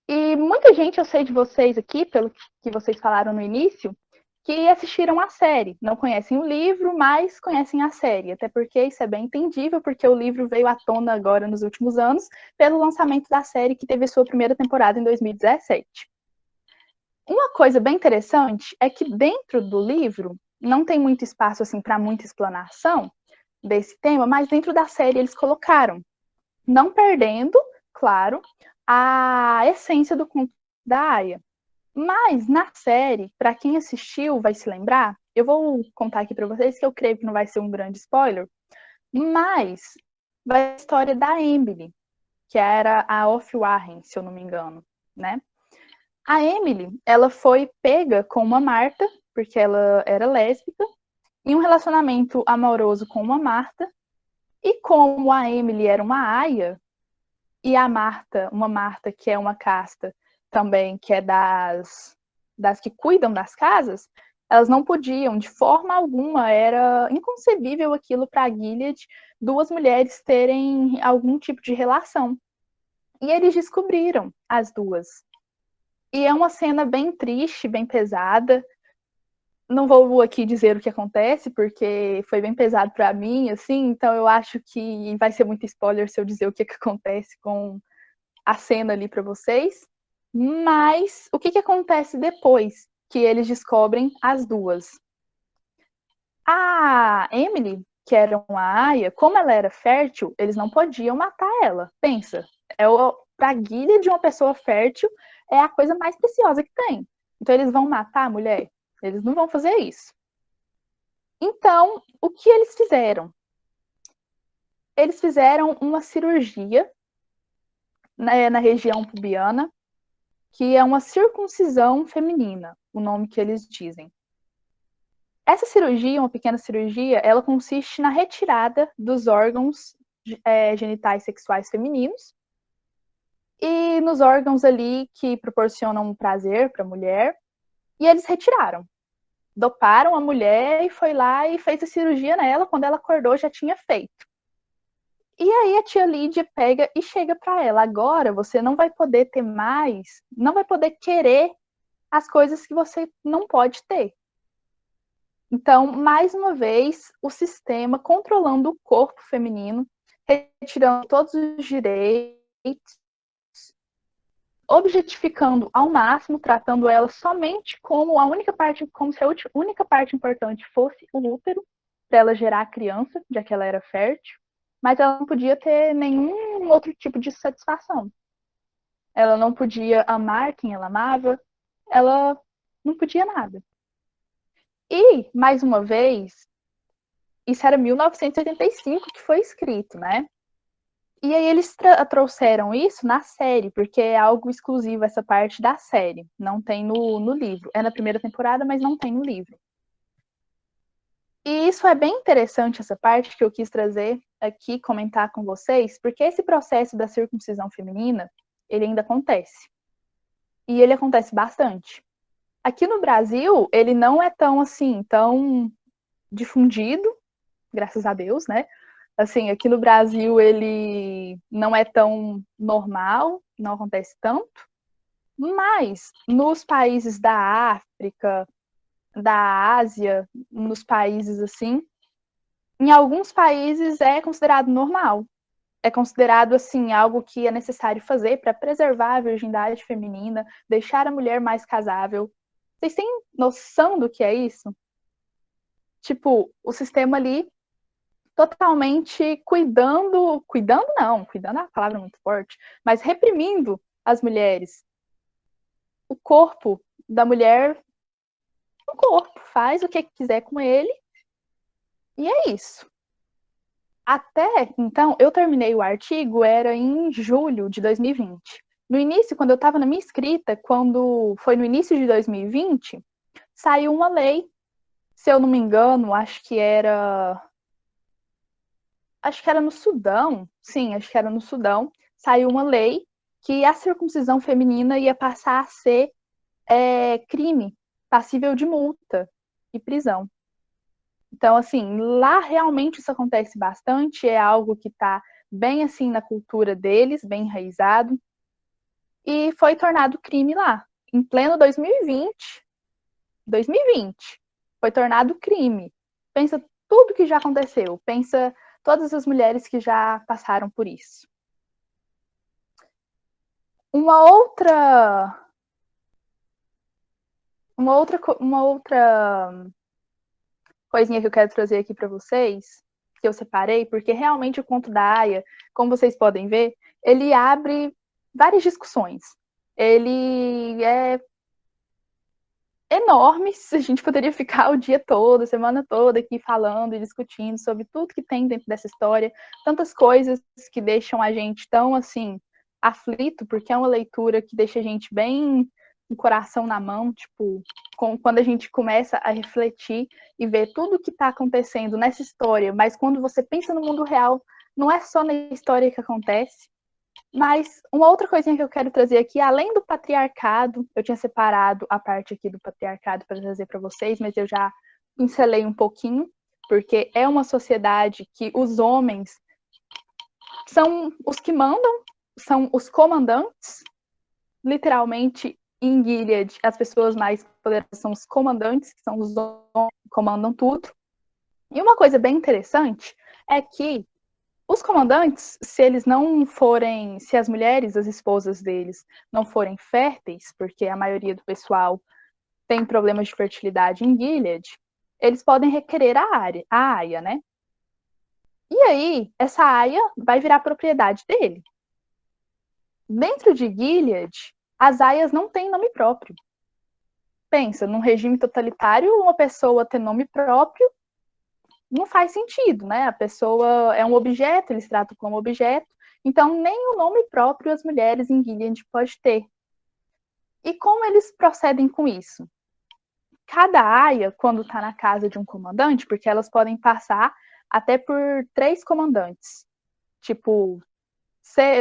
Speaker 2: E muita gente, eu sei de vocês aqui, pelo que vocês falaram no início, que assistiram a série. Não conhecem o livro, mas conhecem a série. Até porque isso é bem entendível, porque o livro veio à tona agora nos últimos anos, pelo lançamento da série, que teve sua primeira temporada em 2017. Uma coisa bem interessante é que dentro do livro não tem muito espaço assim para muita explanação desse tema, mas dentro da série eles colocaram, não perdendo, claro, a essência do conto da Aya. Mas na série, para quem assistiu vai se lembrar, eu vou contar aqui para vocês que eu creio que não vai ser um grande spoiler, mas vai a história da Emily, que era a Off-Warren, se eu não me engano, né? A Emily, ela foi pega com uma Marta, porque ela era lésbica, em um relacionamento amoroso com uma Marta, e como a Emily era uma aia, e a Marta, uma Marta que é uma casta também, que é das que cuidam das casas, elas não podiam, de forma alguma, era inconcebível aquilo para a Gilead, duas mulheres terem algum tipo de relação. E eles descobriram as duas. E é uma cena bem triste, bem pesada. Não vou aqui dizer o que acontece, porque foi bem pesado para mim, assim, então eu acho que vai ser muito spoiler se eu dizer o que acontece com a cena ali para vocês. Mas o que acontece depois que eles descobrem as duas? A Emily, que era uma aia, como ela era fértil, eles não podiam matar ela. Pensa, para a guilha de uma pessoa fértil é a coisa mais preciosa que tem. Então eles vão matar a mulher? Eles não vão fazer isso. Então, o que eles fizeram? Eles fizeram uma cirurgia na região pubiana, que é uma circuncisão feminina, o nome que eles dizem. Essa cirurgia, uma pequena cirurgia, ela consiste na retirada dos órgãos genitais sexuais femininos e nos órgãos ali que proporcionam prazer para a mulher, e eles retiraram. Doparam a mulher e foi lá e fez a cirurgia nela, quando ela acordou já tinha feito. E aí a tia Lídia pega e chega para ela, agora você não vai poder ter mais, não vai poder querer as coisas que você não pode ter. Então, mais uma vez, o sistema controlando o corpo feminino, retirando todos os direitos, objetificando ao máximo, tratando ela somente como a única parte, como se a única parte importante fosse o útero, para ela gerar a criança, já que ela era fértil, mas ela não podia ter nenhum outro tipo de satisfação. Ela não podia amar quem ela amava, ela não podia nada. E, mais uma vez, isso era 1985 que foi escrito, né? E aí eles trouxeram isso na série, porque é algo exclusivo essa parte da série. Não tem no livro. É na primeira temporada, mas não tem no livro. E isso é bem interessante, essa parte que eu quis trazer aqui, comentar com vocês, porque esse processo da circuncisão feminina, ele ainda acontece. E ele acontece bastante. Aqui no Brasil, ele não é tão assim, tão difundido, graças a Deus, né? Assim, aqui no Brasil ele não é tão normal, não acontece tanto, mas nos países da África, da Ásia, nos países assim, em alguns países é considerado normal. É considerado assim algo que é necessário fazer para preservar a virgindade feminina, deixar a mulher mais casável. Vocês têm noção do que é isso? Tipo, o sistema ali totalmente cuidando é uma palavra muito forte, mas reprimindo as mulheres. O corpo da mulher, o corpo, faz o que quiser com ele, e é isso. Até, então, eu terminei o artigo, era em julho de 2020. No início, quando eu estava na minha escrita, quando foi no início de 2020, saiu uma lei, se eu não me engano, acho que era no Sudão, sim, acho que era no Sudão, saiu uma lei que a circuncisão feminina ia passar a ser crime, passível de multa e prisão. Então, assim, lá realmente isso acontece bastante, é algo que está bem assim na cultura deles, bem enraizado, e foi tornado crime lá, em pleno 2020, foi tornado crime. Pensa tudo que já aconteceu, pensa todas as mulheres que já passaram por isso. Uma outra coisinha que eu quero trazer aqui para vocês, que eu separei, porque realmente o conto da Aya, como vocês podem ver, ele abre várias discussões. Ele é enorme, a gente poderia ficar o dia todo, a semana toda aqui falando e discutindo sobre tudo que tem dentro dessa história, tantas coisas que deixam a gente tão, assim, aflito, porque é uma leitura que deixa a gente bem com o coração na mão, tipo, quando a gente começa a refletir e ver tudo o que está acontecendo nessa história, mas quando você pensa no mundo real, não é só na história que acontece. Mas uma outra coisinha que eu quero trazer aqui, além do patriarcado, eu tinha separado a parte aqui do patriarcado para trazer para vocês, mas eu já pincelei um pouquinho, porque é uma sociedade que os homens são os que mandam, são os comandantes, literalmente em Gilead, as pessoas mais poderosas são os comandantes, que são os homens que comandam tudo. E uma coisa bem interessante é que os comandantes, se eles não forem, se as mulheres, as esposas deles, não forem férteis, porque a maioria do pessoal tem problemas de fertilidade em Gilead, eles podem requerer a aia, né? E aí, essa aia vai virar propriedade dele. Dentro de Gilead, as aias não têm nome próprio. Pensa, num regime totalitário, uma pessoa ter nome próprio não faz sentido, né? A pessoa é um objeto, eles tratam como objeto, então nem o nome próprio as mulheres em Gilead pode ter. E como eles procedem com isso? Cada aia, quando está na casa de um comandante, porque elas podem passar até por 3 comandantes. Tipo,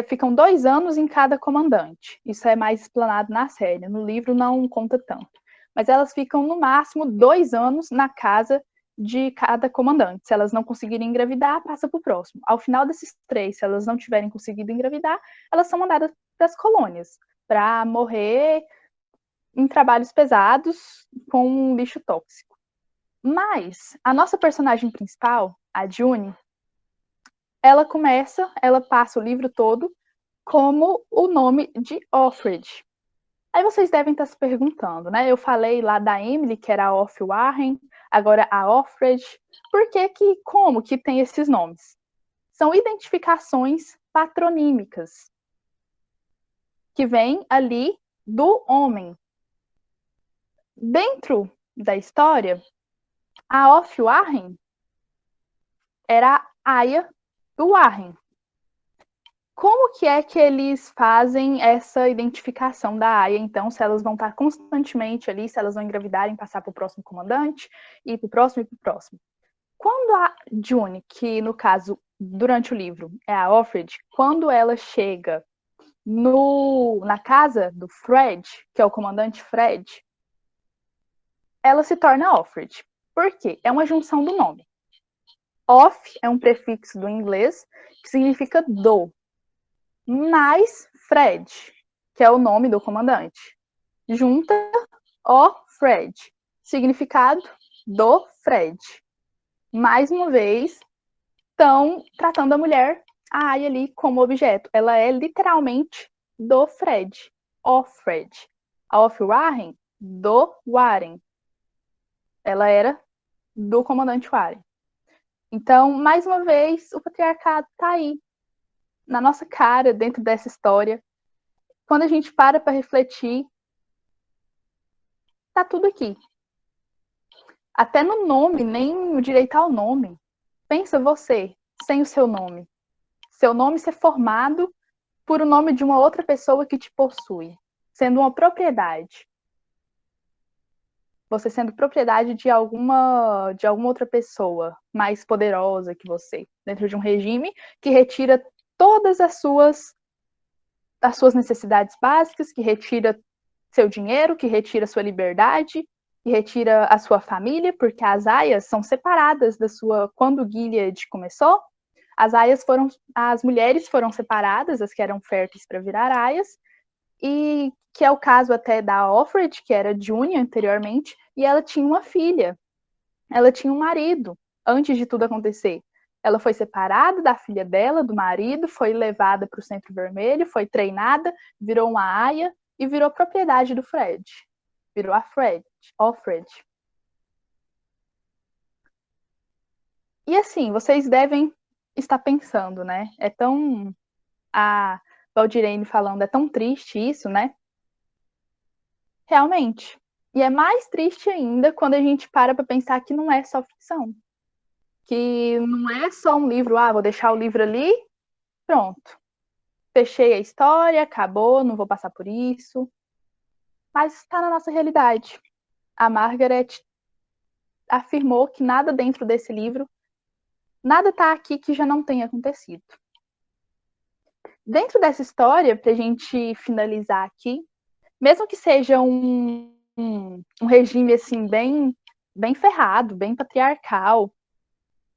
Speaker 2: ficam 2 anos em cada comandante. Isso é mais explanado na série. No livro não conta tanto. Mas elas ficam, no máximo, 2 anos na casa de cada comandante. Se elas não conseguirem engravidar, passa para o próximo. Ao final desses 3, se elas não tiverem conseguido engravidar, elas são mandadas para as colônias, para morrer em trabalhos pesados com um lixo tóxico. Mas a nossa personagem principal, a June, ela passa o livro todo como o nome de Offred. Aí vocês devem estar se perguntando, né? Eu falei lá da Emily, que era a Off Warren, agora a Offred. Por que como que tem esses nomes? São identificações patronímicas que vêm ali do homem. Dentro da história, a Off Warren era a aia do Warren. Como que é que eles fazem essa identificação da aia, então, se elas vão estar constantemente ali, se elas vão engravidarem, passar para o próximo comandante, e para o próximo e para o próximo? Quando a June, que no caso, durante o livro, é a Offred, quando ela chega na casa do Fred, que é o comandante Fred, ela se torna Offred. Por quê? É uma junção do nome. Off é um prefixo do inglês que significa do, mais Fred, que é o nome do comandante. Junta o Fred. Significado do Fred. Mais uma vez, estão tratando a mulher, a Aya ali, como objeto. Ela é literalmente do Fred. O Fred. A Off Warren, do Warren. Ela era do comandante Warren. Então, mais uma vez, o patriarcado está aí, na nossa cara, dentro dessa história. Quando a gente para refletir, tá tudo aqui. Até no nome, nem o direito ao nome. Pensa você, sem o seu nome. Seu nome ser formado por o nome de uma outra pessoa que te possui, sendo uma propriedade. Você sendo propriedade de alguma outra pessoa mais poderosa que você, dentro de um regime que retira todas as suas necessidades básicas, que retira seu dinheiro, que retira sua liberdade, que retira a sua família, porque as aias são separadas da sua... Quando Gilead começou, As mulheres foram separadas, as que eram férteis para virar aias, e que é o caso até da Offred, que era June anteriormente, e ela tinha uma filha, ela tinha um marido, antes de tudo acontecer. Ela foi separada da filha dela, do marido, foi levada para o Centro Vermelho, foi treinada, virou uma aia e virou propriedade do Fred. Virou a Offred. E assim, vocês devem estar pensando, né? A Valdirene falando, é tão triste isso, né? Realmente. E é mais triste ainda quando a gente para pensar que não é só ficção. Que não é só um livro, vou deixar o livro ali, pronto. Fechei a história, acabou, não vou passar por isso. Mas está na nossa realidade. A Margaret afirmou que nada dentro desse livro, nada está aqui que já não tenha acontecido. Dentro dessa história, para a gente finalizar aqui, mesmo que seja um regime assim bem ferrado, bem patriarcal,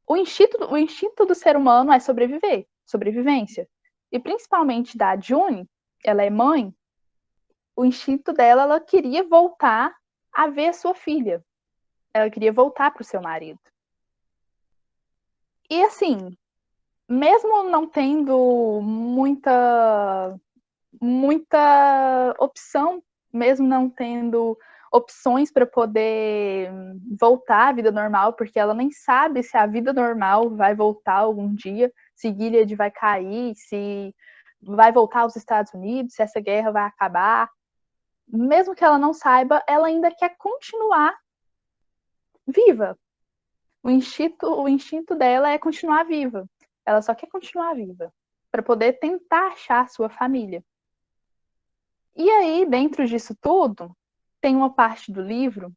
Speaker 2: o instinto do ser humano é sobreviver, sobrevivência. E principalmente da June, ela é mãe, o instinto dela, ela queria voltar a ver a sua filha. Ela queria voltar para o seu marido. E assim, mesmo não tendo muita opção, mesmo não tendo opções para poder voltar à vida normal, porque ela nem sabe se a vida normal vai voltar algum dia, se Gilead vai cair, se vai voltar aos Estados Unidos, se essa guerra vai acabar. Mesmo que ela não saiba, ela ainda quer continuar viva. O instinto dela é continuar viva. Ela só quer continuar viva para poder tentar achar sua família. E aí, dentro disso tudo, tem uma parte do livro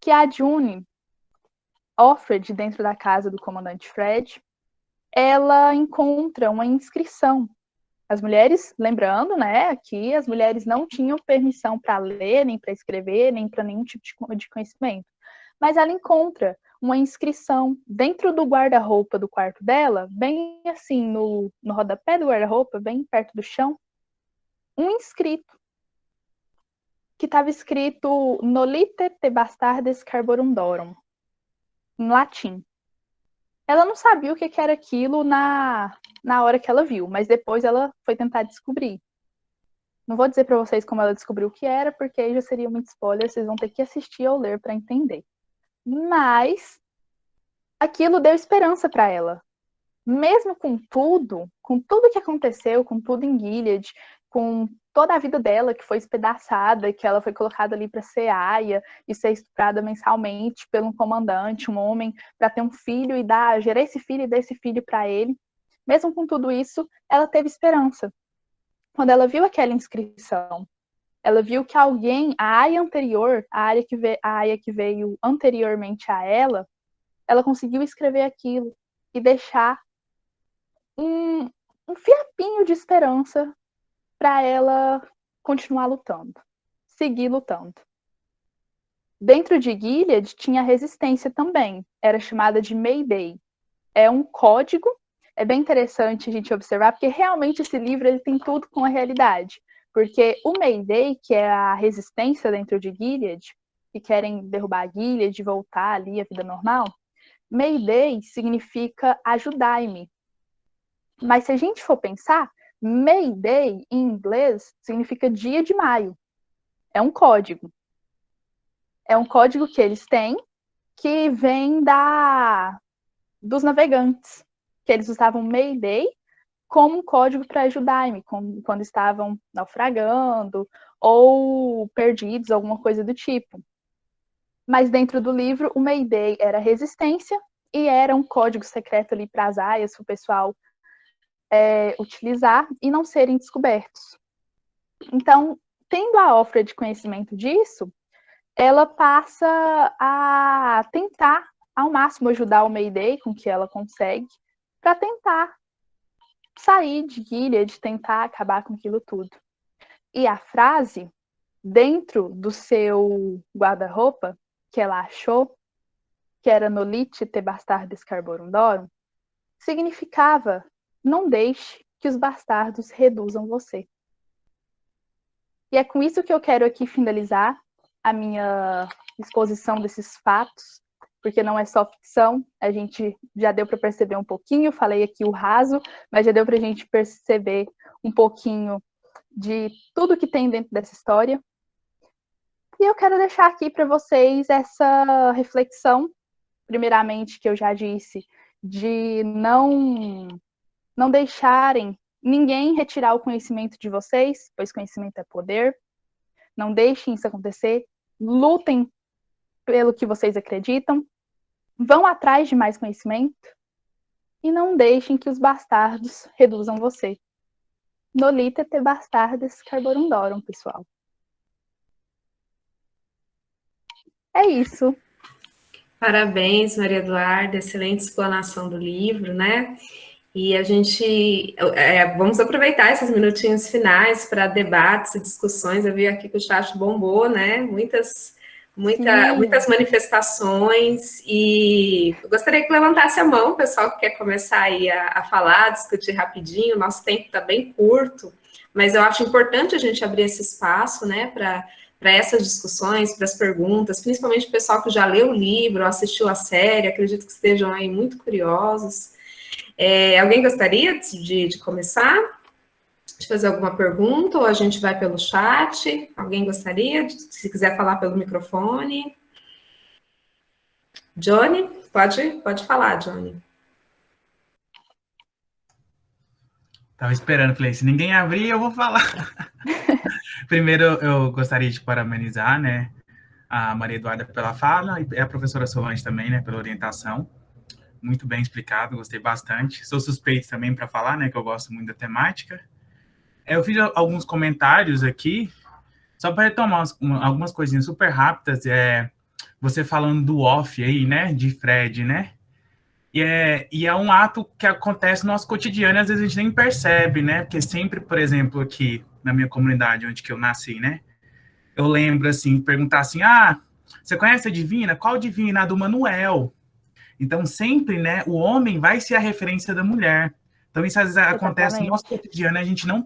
Speaker 2: que a June, Offred, dentro da casa do comandante Fred, ela encontra uma inscrição. As mulheres, lembrando, né, aqui as mulheres não tinham permissão para ler, nem para escrever, nem para nenhum tipo de conhecimento. Mas ela encontra uma inscrição dentro do guarda-roupa do quarto dela, bem assim, no rodapé do guarda-roupa, bem perto do chão, um inscrito que estava escrito Nolite te bastardes carborundorum, em latim. Ela não sabia o que era aquilo na hora que ela viu, mas depois ela foi tentar descobrir. Não vou dizer para vocês como ela descobriu o que era, porque aí já seria muito spoiler, vocês vão ter que assistir ou ler para entender. Mas aquilo deu esperança para ela. Mesmo com tudo que aconteceu, com tudo em Gilead, com toda a vida dela que foi espedaçada, que ela foi colocada ali para ser aia e ser estuprada mensalmente pelo um comandante, um homem, para ter um filho e gerar esse filho e dar esse filho para ele. Mesmo com tudo isso, ela teve esperança. Quando ela viu aquela inscrição, ela viu que alguém, a aia anterior, a aia que veio anteriormente a ela conseguiu escrever aquilo e deixar um fiapinho de esperança para ela continuar lutando, seguir lutando. Dentro de Gilead tinha resistência também, era chamada de Mayday. É um código, é bem interessante a gente observar, porque realmente esse livro ele tem tudo com a realidade. Porque o Mayday, que é a resistência dentro de Gilead, que querem derrubar Gilead e voltar ali à vida normal, Mayday significa ajudai-me. Mas se a gente for pensar, May Day, em inglês, significa dia de maio. É um código. É um código que eles têm, que vem dos navegantes, que eles usavam May Day como um código para ajudar-me, quando estavam naufragando ou perdidos, alguma coisa do tipo. Mas dentro do livro, o May Day era resistência e era um código secreto ali para as aias, para o pessoal utilizar e não serem descobertos. Então, tendo a Offred conhecimento disso, ela passa a tentar ao máximo ajudar o Mayday com o que ela consegue para tentar sair de Gilead, tentar acabar com aquilo tudo. E a frase dentro do seu guarda-roupa que ela achou, que era Nolite te bastardes carborundorum, significava: não deixe que os bastardos reduzam você. E é com isso que eu quero aqui finalizar a minha exposição desses fatos, porque não é só ficção, a gente já deu para perceber um pouquinho, falei aqui o raso, mas já deu para a gente perceber um pouquinho de tudo que tem dentro dessa história. E eu quero deixar aqui para vocês essa reflexão, primeiramente, que eu já disse, de não deixarem ninguém retirar o conhecimento de vocês, pois conhecimento é poder. Não deixem isso acontecer. Lutem pelo que vocês acreditam. Vão atrás de mais conhecimento. E não deixem que os bastardos reduzam você. Nolite te bastardes carborum dorum, pessoal. É isso.
Speaker 1: Parabéns, Maria Eduarda, excelente explanação do livro, né? E a gente vamos aproveitar esses minutinhos finais para debates e discussões. Eu vi aqui que o chat bombou, né? Muitas manifestações, e eu gostaria que levantasse a mão, o pessoal que quer começar aí a falar, discutir rapidinho. O nosso tempo está bem curto, mas eu acho importante a gente abrir esse espaço, né, para essas discussões, para as perguntas, principalmente o pessoal que já leu o livro, assistiu a série, acredito que estejam aí muito curiosos. Alguém gostaria de começar? De fazer alguma pergunta, ou a gente vai pelo chat? Alguém gostaria? Se quiser falar pelo microfone. Johnny, pode falar, Johnny.
Speaker 4: Estava esperando, falei, se ninguém abrir, eu vou falar. Primeiro, eu gostaria de parabenizar, né, a Maria Eduarda pela fala e a professora Solange também, né, pela orientação. Muito bem explicado, gostei bastante. Sou suspeito também para falar, né, que eu gosto muito da temática. Eu fiz alguns comentários aqui, só para retomar algumas coisinhas super rápidas. Você falando do off aí, né, de Fred, né? E é um ato que acontece no nosso cotidiano e às vezes a gente nem percebe, né? Porque sempre, por exemplo, aqui na minha comunidade, onde que eu nasci, né? Eu lembro, assim, perguntar assim, você conhece a Divina? Qual Divina? A do Manuel. Então, sempre, né, o homem vai ser a referência da mulher. Então, isso às vezes acontece no nosso cotidiano e a gente não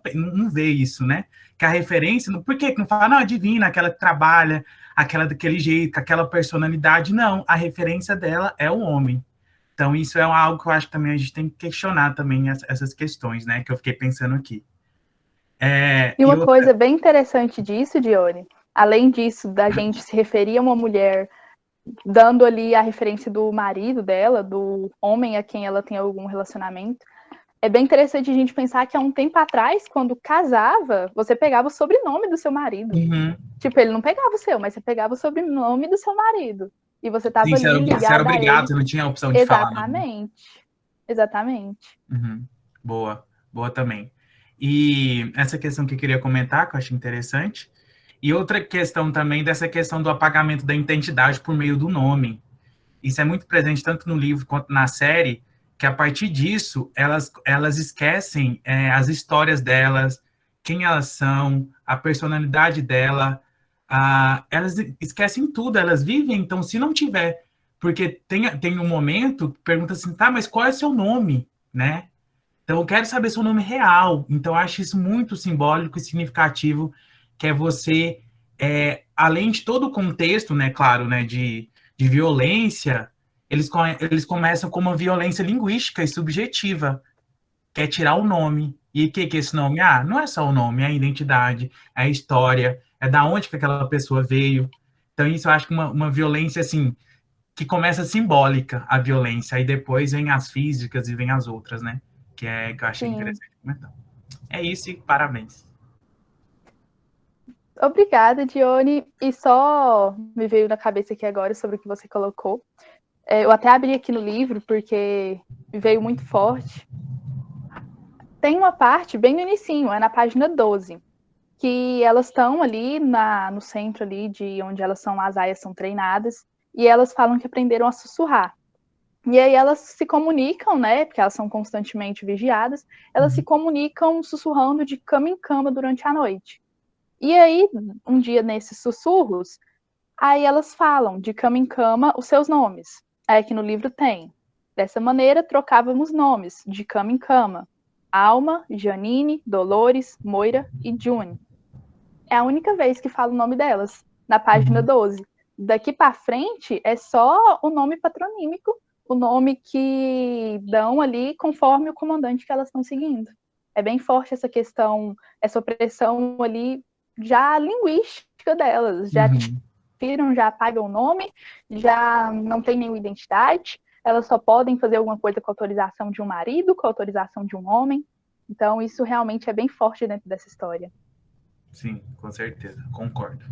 Speaker 4: vê isso, né? Que a referência, por que não fala, não, a Divina, aquela que trabalha, aquela daquele jeito, aquela personalidade? Não, a referência dela é o homem. Então, isso é algo que eu acho que também a gente tem que questionar também essas questões, né? Que eu fiquei pensando aqui.
Speaker 2: E uma coisa bem interessante disso, Dione, além disso, da gente se referir a uma mulher dando ali a referência do marido dela, do homem a quem ela tem algum relacionamento, é bem interessante a gente pensar que há um tempo atrás, quando casava, você pegava o sobrenome do seu marido.
Speaker 4: Uhum.
Speaker 2: Tipo, ele não pegava o seu, mas você pegava o sobrenome do seu marido. E você estava ali ligado
Speaker 4: você era obrigado, você não tinha a opção de falar.
Speaker 2: Exatamente.
Speaker 4: Uhum. Boa também. E essa questão que eu queria comentar, que eu achei interessante, e outra questão também dessa questão do apagamento da identidade por meio do nome. Isso é muito presente tanto no livro quanto na série, que a partir disso, elas esquecem as histórias delas, quem elas são, a personalidade dela, elas esquecem tudo, elas vivem, então se não tiver, porque tem um momento que pergunta assim, tá, mas qual é o seu nome, né? Então eu quero saber seu nome real, então eu acho isso muito simbólico e significativo, que é você, além de todo o contexto, né, claro, né, de violência, eles começam com uma violência linguística e subjetiva, que é tirar o nome. E o que é esse nome? Não é só o nome, é a identidade, é a história, é da onde que aquela pessoa veio. Então, isso eu acho que uma violência, assim, que começa simbólica, a violência, aí depois vem as físicas e vem as outras, né? Que eu achei interessante comentar. É isso e parabéns.
Speaker 2: Obrigada, Dione. E só me veio na cabeça aqui agora sobre o que você colocou. Eu até abri aqui no livro, porque me veio muito forte. Tem uma parte bem no inicinho, é na página 12, que elas estão ali no centro ali de onde as aias são treinadas, e elas falam que aprenderam a sussurrar. E aí elas se comunicam, né, porque elas são constantemente vigiadas, elas se comunicam sussurrando de cama em cama durante a noite. E aí, um dia nesses sussurros, aí elas falam de cama em cama os seus nomes. É que no livro tem Dessa maneira, trocávamos nomes, de cama em cama. Alma, Janine, Dolores, Moira e June. É a única vez que falo o nome delas, na página 12. Daqui para frente, é só o nome patronímico, o nome que dão ali conforme o comandante que elas estão seguindo. É bem forte essa questão, essa opressão ali, já linguística delas. Já tiram, já apagam o nome, já não tem nenhuma identidade. Elas só podem fazer alguma coisa com a autorização de um marido, com a autorização de um homem. Então, isso realmente é bem forte dentro dessa história.
Speaker 4: Sim, com certeza, concordo.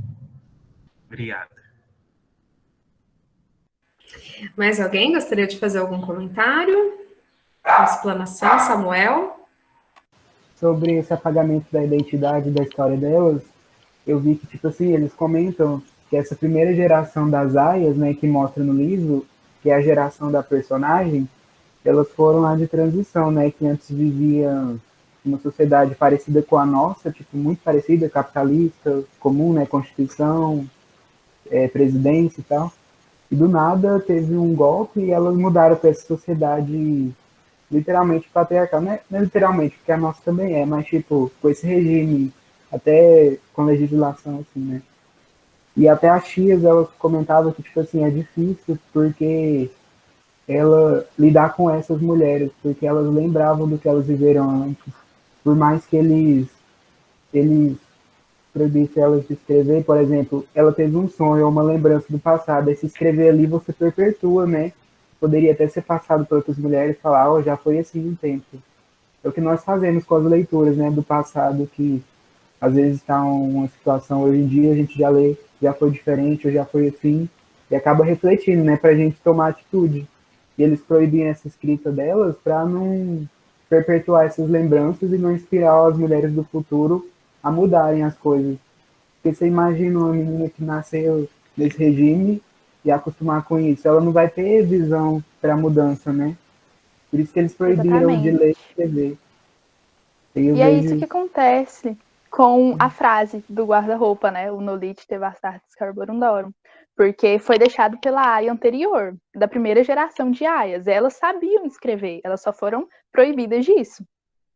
Speaker 4: Obrigado.
Speaker 1: Mais alguém gostaria de fazer algum comentário? Uma explanação, Samuel?
Speaker 3: Sobre esse apagamento da identidade da história delas, eu vi que, tipo assim, eles comentam que essa primeira geração das aias, né, que mostra no livro, que é a geração da personagem, elas foram lá de transição, né, que antes vivia uma sociedade parecida com a nossa, tipo, muito parecida, capitalista, comum, né, Constituição, presidência e tal. E do nada teve um golpe e elas mudaram para essa sociedade literalmente patriarcal. Não é literalmente, porque a nossa também é, mas tipo, com esse regime, até com legislação, assim, né? E até as tias, elas comentavam que, tipo assim, é difícil porque ela lidar com essas mulheres, porque elas lembravam do que elas viveram antes. Por mais que eles proibissem elas de escrever, por exemplo, ela teve um sonho ou uma lembrança do passado, e se escrever ali você perpetua, né? Poderia até ser passado por outras mulheres e falar, oh, já foi assim um tempo. É o que nós fazemos com as leituras, né, do passado, que às vezes está uma situação hoje em dia, a gente já lê, já foi diferente, ou já foi assim, e acaba refletindo, né, para a gente tomar atitude. E eles proibiam essa escrita delas para não perpetuar essas lembranças e não inspirar as mulheres do futuro a mudarem as coisas. Porque você imagina uma menina que nasceu nesse regime e acostumar com isso, ela não vai ter visão para mudança, né? Por isso que eles proibiram de ler e escrever.
Speaker 2: E é isso que acontece com a frase do guarda-roupa, né? O Nolite te bastardes carborundorum. Porque foi deixado pela aia anterior, da primeira geração de aias. Elas sabiam escrever, elas só foram proibidas disso.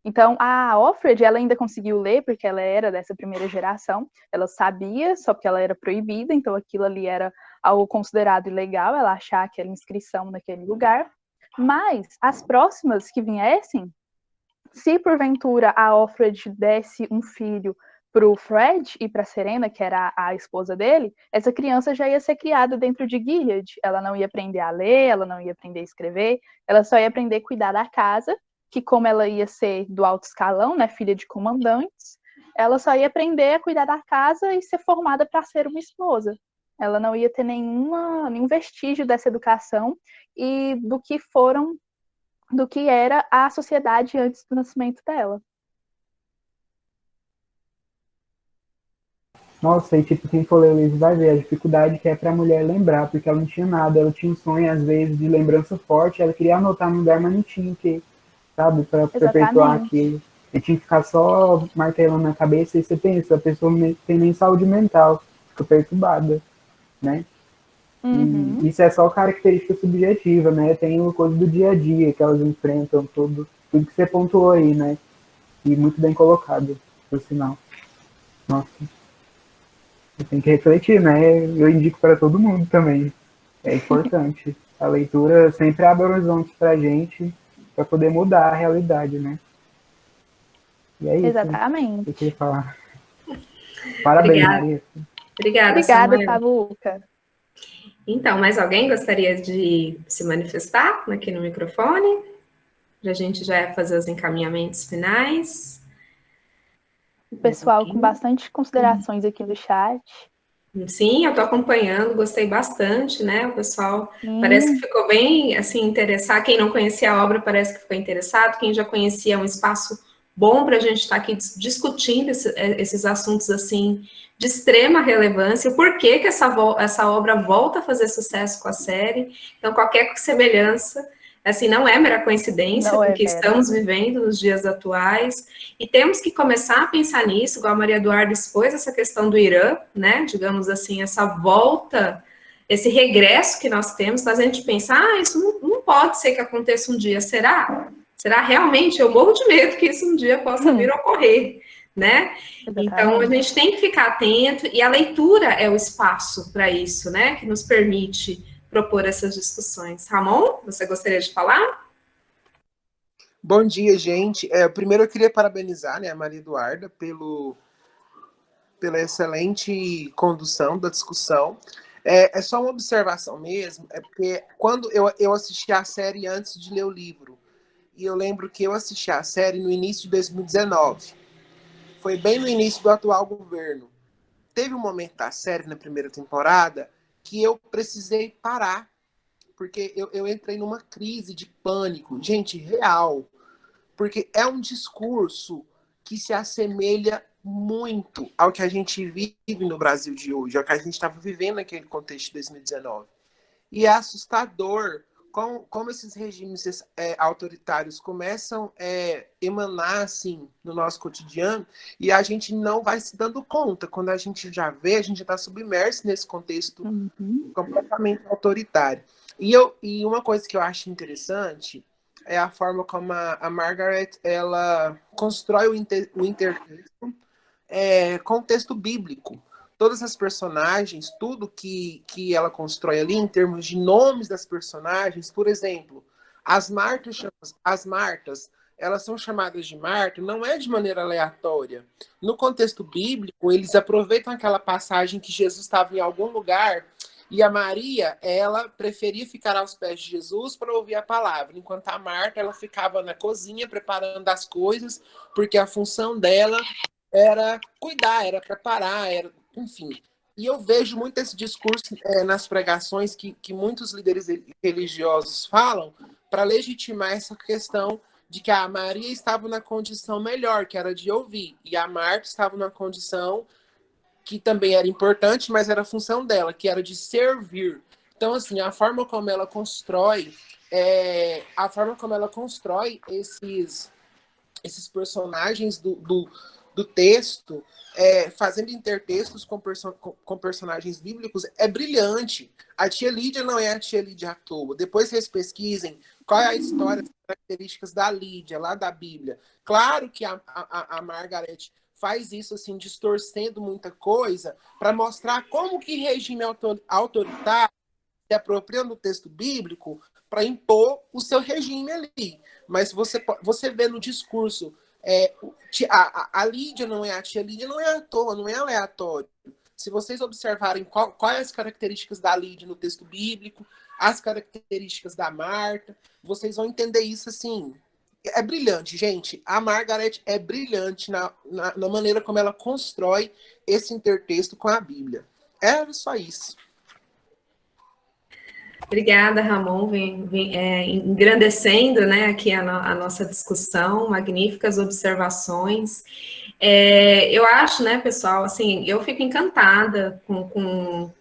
Speaker 2: Então, a Offred, ela ainda conseguiu ler, porque ela era dessa primeira geração, ela sabia, só que ela era proibida, então aquilo ali era algo considerado ilegal, ela achar aquela inscrição naquele lugar. Mas as próximas que viessem, se porventura a Offred desse um filho para o Fred e para Serena, que era a esposa dele, essa criança já ia ser criada dentro de Gilead. Ela não ia aprender a ler, ela não ia aprender a escrever, ela só ia aprender a cuidar da casa, que como ela ia ser do alto escalão, né, filha de comandantes, ela só ia aprender a cuidar da casa e ser formada para ser uma esposa. Ela não ia ter nenhum vestígio dessa educação e do que era a sociedade antes do nascimento dela.
Speaker 3: Nossa, e tipo, quem for ler o livro vai ver a dificuldade que é para a mulher lembrar, porque ela não tinha nada, ela tinha um sonho, às vezes, de lembrança forte, ela queria anotar no lugar, mas não tinha o que, sabe, para perpetuar aquilo. E tinha que ficar só martelando na cabeça, e você pensa, a pessoa não tem nem saúde mental, fica perturbada, né? E isso é só característica subjetiva, né? Tem uma coisa do dia a dia que elas enfrentam, tudo que você pontuou aí, né? E muito bem colocado, por sinal. Nossa. Tem que refletir, né? Eu indico para todo mundo também. É importante. A leitura sempre abre horizontes para a gente, para poder mudar a realidade, né? E é isso.
Speaker 2: Exatamente.
Speaker 3: Que eu queria falar. Parabéns,
Speaker 1: Obrigada.
Speaker 3: Maria.
Speaker 2: Obrigada, Tabuca.
Speaker 1: Então, mais alguém gostaria de se manifestar aqui no microfone? Para a gente já fazer os encaminhamentos finais.
Speaker 2: O pessoal com bastante considerações aqui no chat.
Speaker 1: Sim, eu estou acompanhando, gostei bastante, né? O pessoal parece que ficou bem, assim, interessado. Quem não conhecia a obra parece que ficou interessado. Quem já conhecia é um espaço bom para a gente estar aqui discutindo esses assuntos, assim, de extrema relevância. Por que que essa obra volta a fazer sucesso com a série? Então, qualquer semelhança, assim, não é mera coincidência, porque estamos vivendo nos dias atuais, e temos que começar a pensar nisso, igual a Maria Eduarda expôs essa questão do Irã, né, digamos assim, essa volta esse regresso que nós temos, mas a gente pensa, isso não pode ser que aconteça um dia, será? Será realmente? Eu morro de medo que isso um dia possa vir a ocorrer, né? Então, a gente tem que ficar atento, e a leitura é o espaço para isso, né? Que nos permite propor essas discussões. Ramon, você gostaria de falar?
Speaker 5: Bom dia, gente. Primeiro eu queria parabenizar, né, a Maria Eduarda pela excelente condução da discussão. É só uma observação mesmo, porque quando eu assisti a série antes de ler o livro, e eu lembro que eu assisti a série no início de 2019, foi bem no início do atual governo. Teve um momento da série, na primeira temporada, que eu precisei parar, porque eu entrei numa crise de pânico, gente, real, porque é um discurso que se assemelha muito ao que a gente vive no Brasil de hoje, ao que a gente estava vivendo naquele contexto de 2019. E é assustador como esses regimes autoritários começam a emanar assim, no nosso cotidiano, e a gente não vai se dando conta. Quando a gente já vê, a gente já está submerso nesse contexto completamente autoritário. E uma coisa que eu acho interessante é a forma como a Margaret ela constrói o intertexto com o texto bíblico. Todas as personagens, tudo que ela constrói ali em termos de nomes das personagens, por exemplo, as Martas, elas são chamadas de Marta, não é de maneira aleatória. No contexto bíblico, eles aproveitam aquela passagem que Jesus estava em algum lugar e a Maria, ela preferia ficar aos pés de Jesus para ouvir a palavra, enquanto a Marta, ela ficava na cozinha preparando as coisas, porque a função dela era cuidar, era preparar, enfim. E eu vejo muito esse discurso nas pregações que muitos líderes religiosos falam para legitimar essa questão de que a Maria estava na condição melhor, que era de ouvir, e a Marta estava na condição que também era importante, mas era a função dela, que era de servir. Então, assim, a forma como ela constrói esses personagens do texto, fazendo intertextos com personagens bíblicos, é brilhante. A tia Lídia não é a tia Lídia à toa. Depois vocês pesquisem qual é a história, as características da Lídia, lá da Bíblia. Claro que a Margaret faz isso assim, distorcendo muita coisa, para mostrar como que regime autoritário se apropria do texto bíblico para impor o seu regime ali. Mas você vê no discurso, a Lídia não é a tia Lídia, não é à toa, não é aleatório. Se vocês observarem quais as características da Lídia no texto bíblico, as características da Marta, vocês vão entender isso assim. É brilhante, gente. A Margaret é brilhante na maneira como ela constrói esse intertexto com a Bíblia. É só isso.
Speaker 1: Obrigada, Ramon, engrandecendo, né, aqui a nossa discussão, magníficas observações. Eu acho, né, pessoal, assim, eu fico encantada com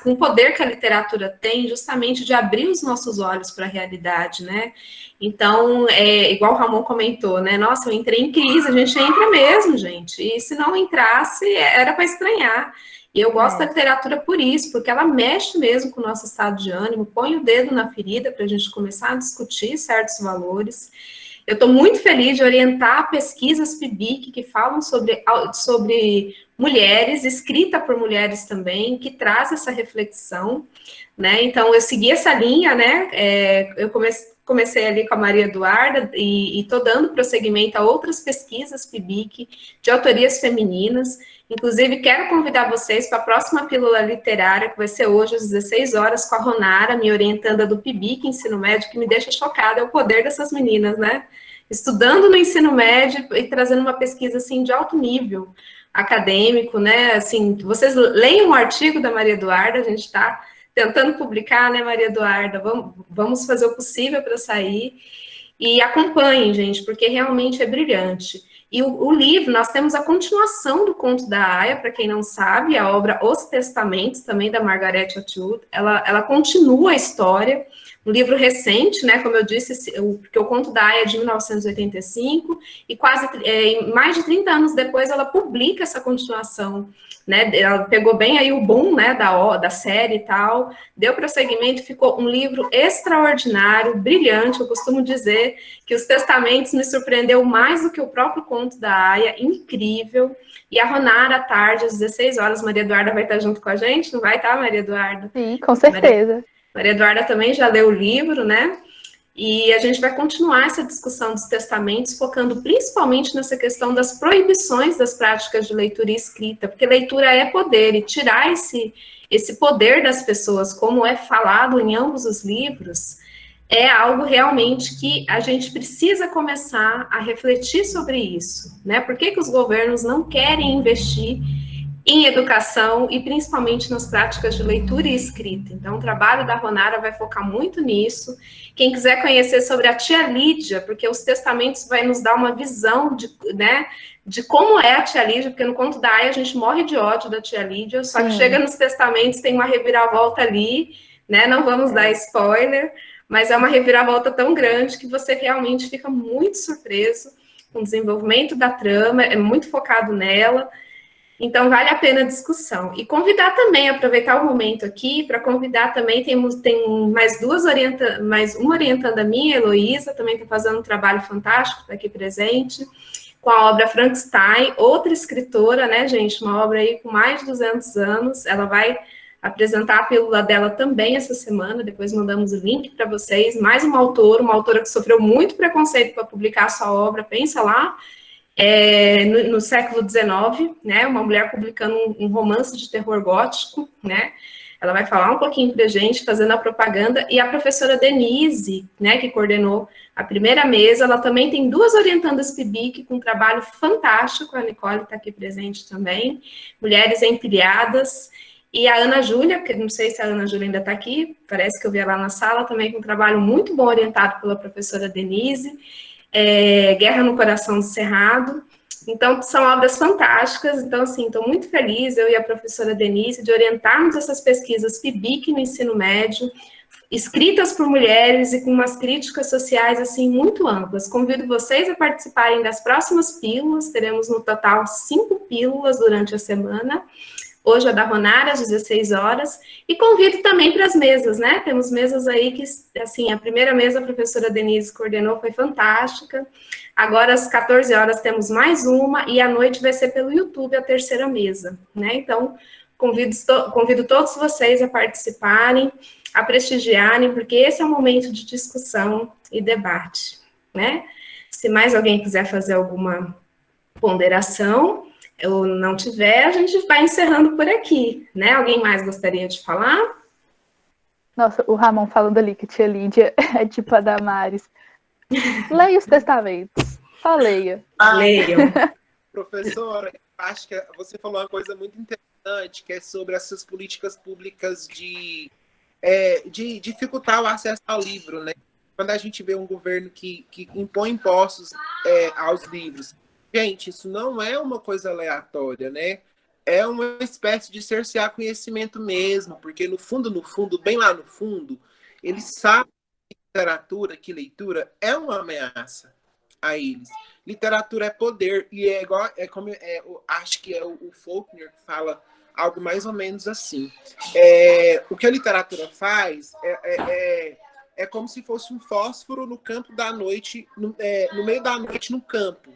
Speaker 1: o poder que a literatura tem, justamente de abrir os nossos olhos para a realidade, né? Então, igual o Ramon comentou, né? Nossa, eu entrei em crise, a gente entra mesmo, gente. E se não entrasse, era para estranhar. E eu gosto da literatura por isso, porque ela mexe mesmo com o nosso estado de ânimo, põe o dedo na ferida para a gente começar a discutir certos valores. Eu estou muito feliz de orientar pesquisas PIBIC que falam sobre mulheres, escrita por mulheres também, que traz essa reflexão, né? Então, eu segui essa linha, né? Eu comecei ali com a Maria Eduarda e estou dando prosseguimento a outras pesquisas PIBIC de autorias femininas. Inclusive, quero convidar vocês para a próxima pílula literária, que vai ser hoje às 16 horas, com a Ronara, minha orientanda do PIBIC, Ensino Médio, que me deixa chocada, é o poder dessas meninas, né? Estudando no ensino médio e trazendo uma pesquisa, assim, de alto nível acadêmico, né? Assim, vocês leiam o artigo da Maria Eduarda, a gente está tentando publicar, né, Maria Eduarda? Vamos fazer o possível para sair. E acompanhem, gente, porque realmente é brilhante. E o livro, nós temos a continuação do Conto da Aia, para quem não sabe, a obra Os Testamentos, também da Margaret Atwood, ela continua a história, um livro recente, né, como eu disse, porque o Conto da Aia é de 1985, e mais de 30 anos depois ela publica essa continuação, né, ela pegou bem aí o boom, né, da série e tal, deu prosseguimento, ficou um livro extraordinário, brilhante. Eu costumo dizer que Os Testamentos me surpreendeu mais do que o próprio Conto da Aia, incrível. E a Ronara, à tarde, às 16 horas, Maria Eduarda vai estar junto com a gente, não vai estar, Maria Eduarda?
Speaker 2: Sim, com certeza.
Speaker 1: Maria Eduarda também já leu o livro, né? E a gente vai continuar essa discussão dos testamentos, focando principalmente nessa questão das proibições das práticas de leitura e escrita, porque leitura é poder, e tirar esse poder das pessoas, como é falado em ambos os livros, é algo realmente que a gente precisa começar a refletir sobre isso, né? Por que os governos não querem investir em educação e principalmente nas práticas de leitura e escrita? Então, o trabalho da Ronara vai focar muito nisso. Quem quiser conhecer sobre a tia Lídia, porque os testamentos vai nos dar uma visão de como é a tia Lídia, porque no Conto da Aia a gente morre de ódio da tia Lídia, só que chega nos testamentos, tem uma reviravolta ali, né? Não vamos dar spoiler, mas é uma reviravolta tão grande que você realmente fica muito surpreso com o desenvolvimento da trama, é muito focado nela. Então, vale a pena a discussão. E convidar também, aproveitar o momento aqui, para convidar também, tem mais uma orientanda minha, Heloísa, também está fazendo um trabalho fantástico, está aqui presente, com a obra Frankenstein, outra escritora, né, gente, uma obra aí com mais de 200 anos, ela vai apresentar a pílula dela também essa semana, depois mandamos o link para vocês, mais uma autora que sofreu muito preconceito para publicar a sua obra, pensa lá, no século XIX, né, uma mulher publicando um romance de terror gótico, né, ela vai falar um pouquinho para a gente, fazendo a propaganda, e a professora Denise, né, que coordenou a primeira mesa, ela também tem 2 orientandas PIBIC com um trabalho fantástico, a Nicole está aqui presente também, Mulheres Empilhadas, e a Ana Júlia, que não sei se a Ana Júlia ainda está aqui, parece que eu vi ela na sala, também com um trabalho muito bom orientado pela professora Denise, Guerra no Coração do Cerrado. Então, são obras fantásticas. Então, assim, estou muito feliz, eu e a professora Denise, de orientarmos essas pesquisas PIBIC no ensino médio, escritas por mulheres e com umas críticas sociais, assim, muito amplas. Convido vocês a participarem das próximas pílulas, teremos no total 5 pílulas durante a semana. Hoje é da Ronara, às 16 horas, e convido também para as mesas, né? Temos mesas aí que, assim, a primeira mesa a professora Denise coordenou, foi fantástica. Agora, às 14 horas, temos mais uma, e à noite vai ser pelo YouTube a terceira mesa, né? Então, convido todos vocês a participarem, a prestigiarem, porque esse é o momento de discussão e debate, né? Se mais alguém quiser fazer alguma ponderação, ou não tiver, a gente vai encerrando por aqui, né? Alguém mais gostaria de falar?
Speaker 2: Nossa, o Ramon falando ali que tia Lídia é tipo a Damares. Leia os testamentos, só leia.
Speaker 1: Leiam.
Speaker 5: Professora, acho que você falou uma coisa muito interessante, que é sobre essas políticas públicas de dificultar o acesso ao livro, né? Quando a gente vê um governo que impõe impostos aos livros, gente, isso não é uma coisa aleatória, né? É uma espécie de cercear conhecimento mesmo, porque no fundo, bem lá no fundo, eles sabem que literatura, que leitura é uma ameaça a eles. Literatura é poder, e é igual, acho que é o Faulkner que fala algo mais ou menos assim. O que a literatura faz é como se fosse um fósforo no campo da noite, no meio da noite no campo.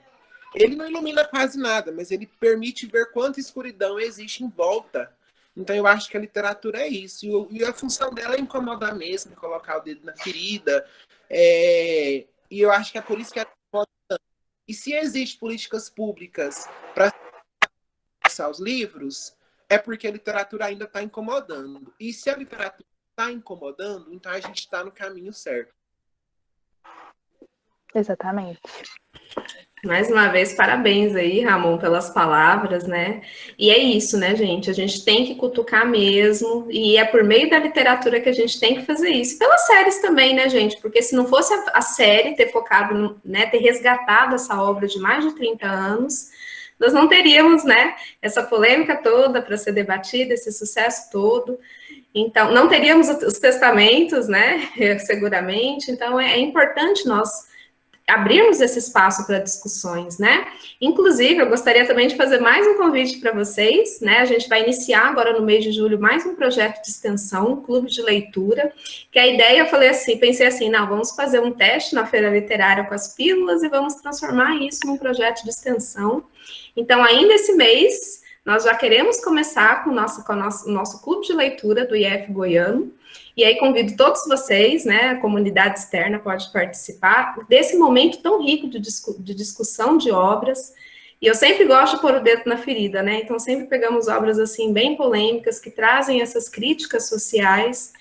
Speaker 5: Ele não ilumina quase nada, mas ele permite ver quanta escuridão existe em volta. Então, eu acho que a literatura é isso. E a função dela é incomodar mesmo, colocar o dedo na ferida. E eu acho que é por isso que ela incomoda. E se existem políticas públicas para acessar os livros, é porque a literatura ainda está incomodando. E se a literatura está incomodando, então a gente está no caminho certo.
Speaker 2: Exatamente.
Speaker 1: Mais uma vez, parabéns aí, Ramon, pelas palavras, né? E é isso, né, gente? A gente tem que cutucar mesmo, e é por meio da literatura que a gente tem que fazer isso. Pelas séries também, né, gente? Porque se não fosse a série ter focado, né, ter resgatado essa obra de mais de 30 anos, nós não teríamos, né, essa polêmica toda para ser debatida, esse sucesso todo. Então, não teríamos os testamentos, né, seguramente, então é importante nós abrirmos esse espaço para discussões, né? Inclusive, eu gostaria também de fazer mais um convite para vocês, né? A gente vai iniciar agora no mês de julho mais um projeto de extensão, um clube de leitura, que a ideia, eu falei assim, pensei assim, não, vamos fazer um teste na feira literária com as pílulas e vamos transformar isso num projeto de extensão. Então, ainda esse mês, nós já queremos começar com o nosso clube de leitura do IF Goiano. E aí convido todos vocês, né, a comunidade externa pode participar desse momento tão rico de discussão de obras. E eu sempre gosto de pôr o dedo na ferida, né? Então sempre pegamos obras assim bem polêmicas que trazem essas críticas sociais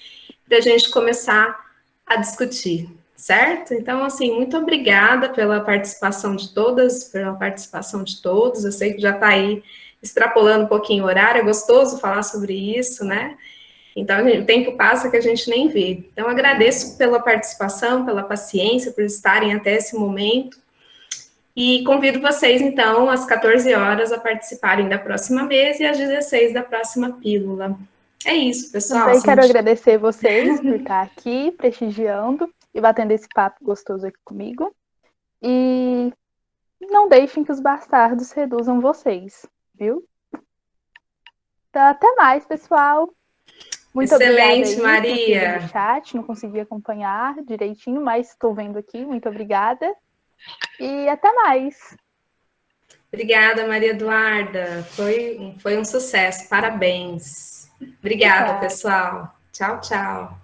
Speaker 1: para a gente começar a discutir, certo? Então assim, muito obrigada pela participação de todas, pela participação de todos. Eu sei que já está aí extrapolando um pouquinho o horário, é gostoso falar sobre isso, né? Então, o tempo passa que a gente nem vê. Então, agradeço pela participação, pela paciência, por estarem até esse momento. E convido vocês, então, às 14 horas, a participarem da próxima mesa e às 16 da próxima pílula. É isso, pessoal.
Speaker 2: Também quero agradecer vocês por estar aqui, prestigiando e batendo esse papo gostoso aqui comigo. E não deixem que os bastardos reduzam vocês, viu? Então, até mais, pessoal. Muito
Speaker 1: excelente,
Speaker 2: obrigada aí,
Speaker 1: Maria.
Speaker 2: no chat, não consegui acompanhar direitinho, mas estou vendo aqui. Muito obrigada. E até mais.
Speaker 1: Obrigada, Maria Eduarda. Foi um sucesso. Parabéns. Obrigada, pessoal. Tchau, tchau.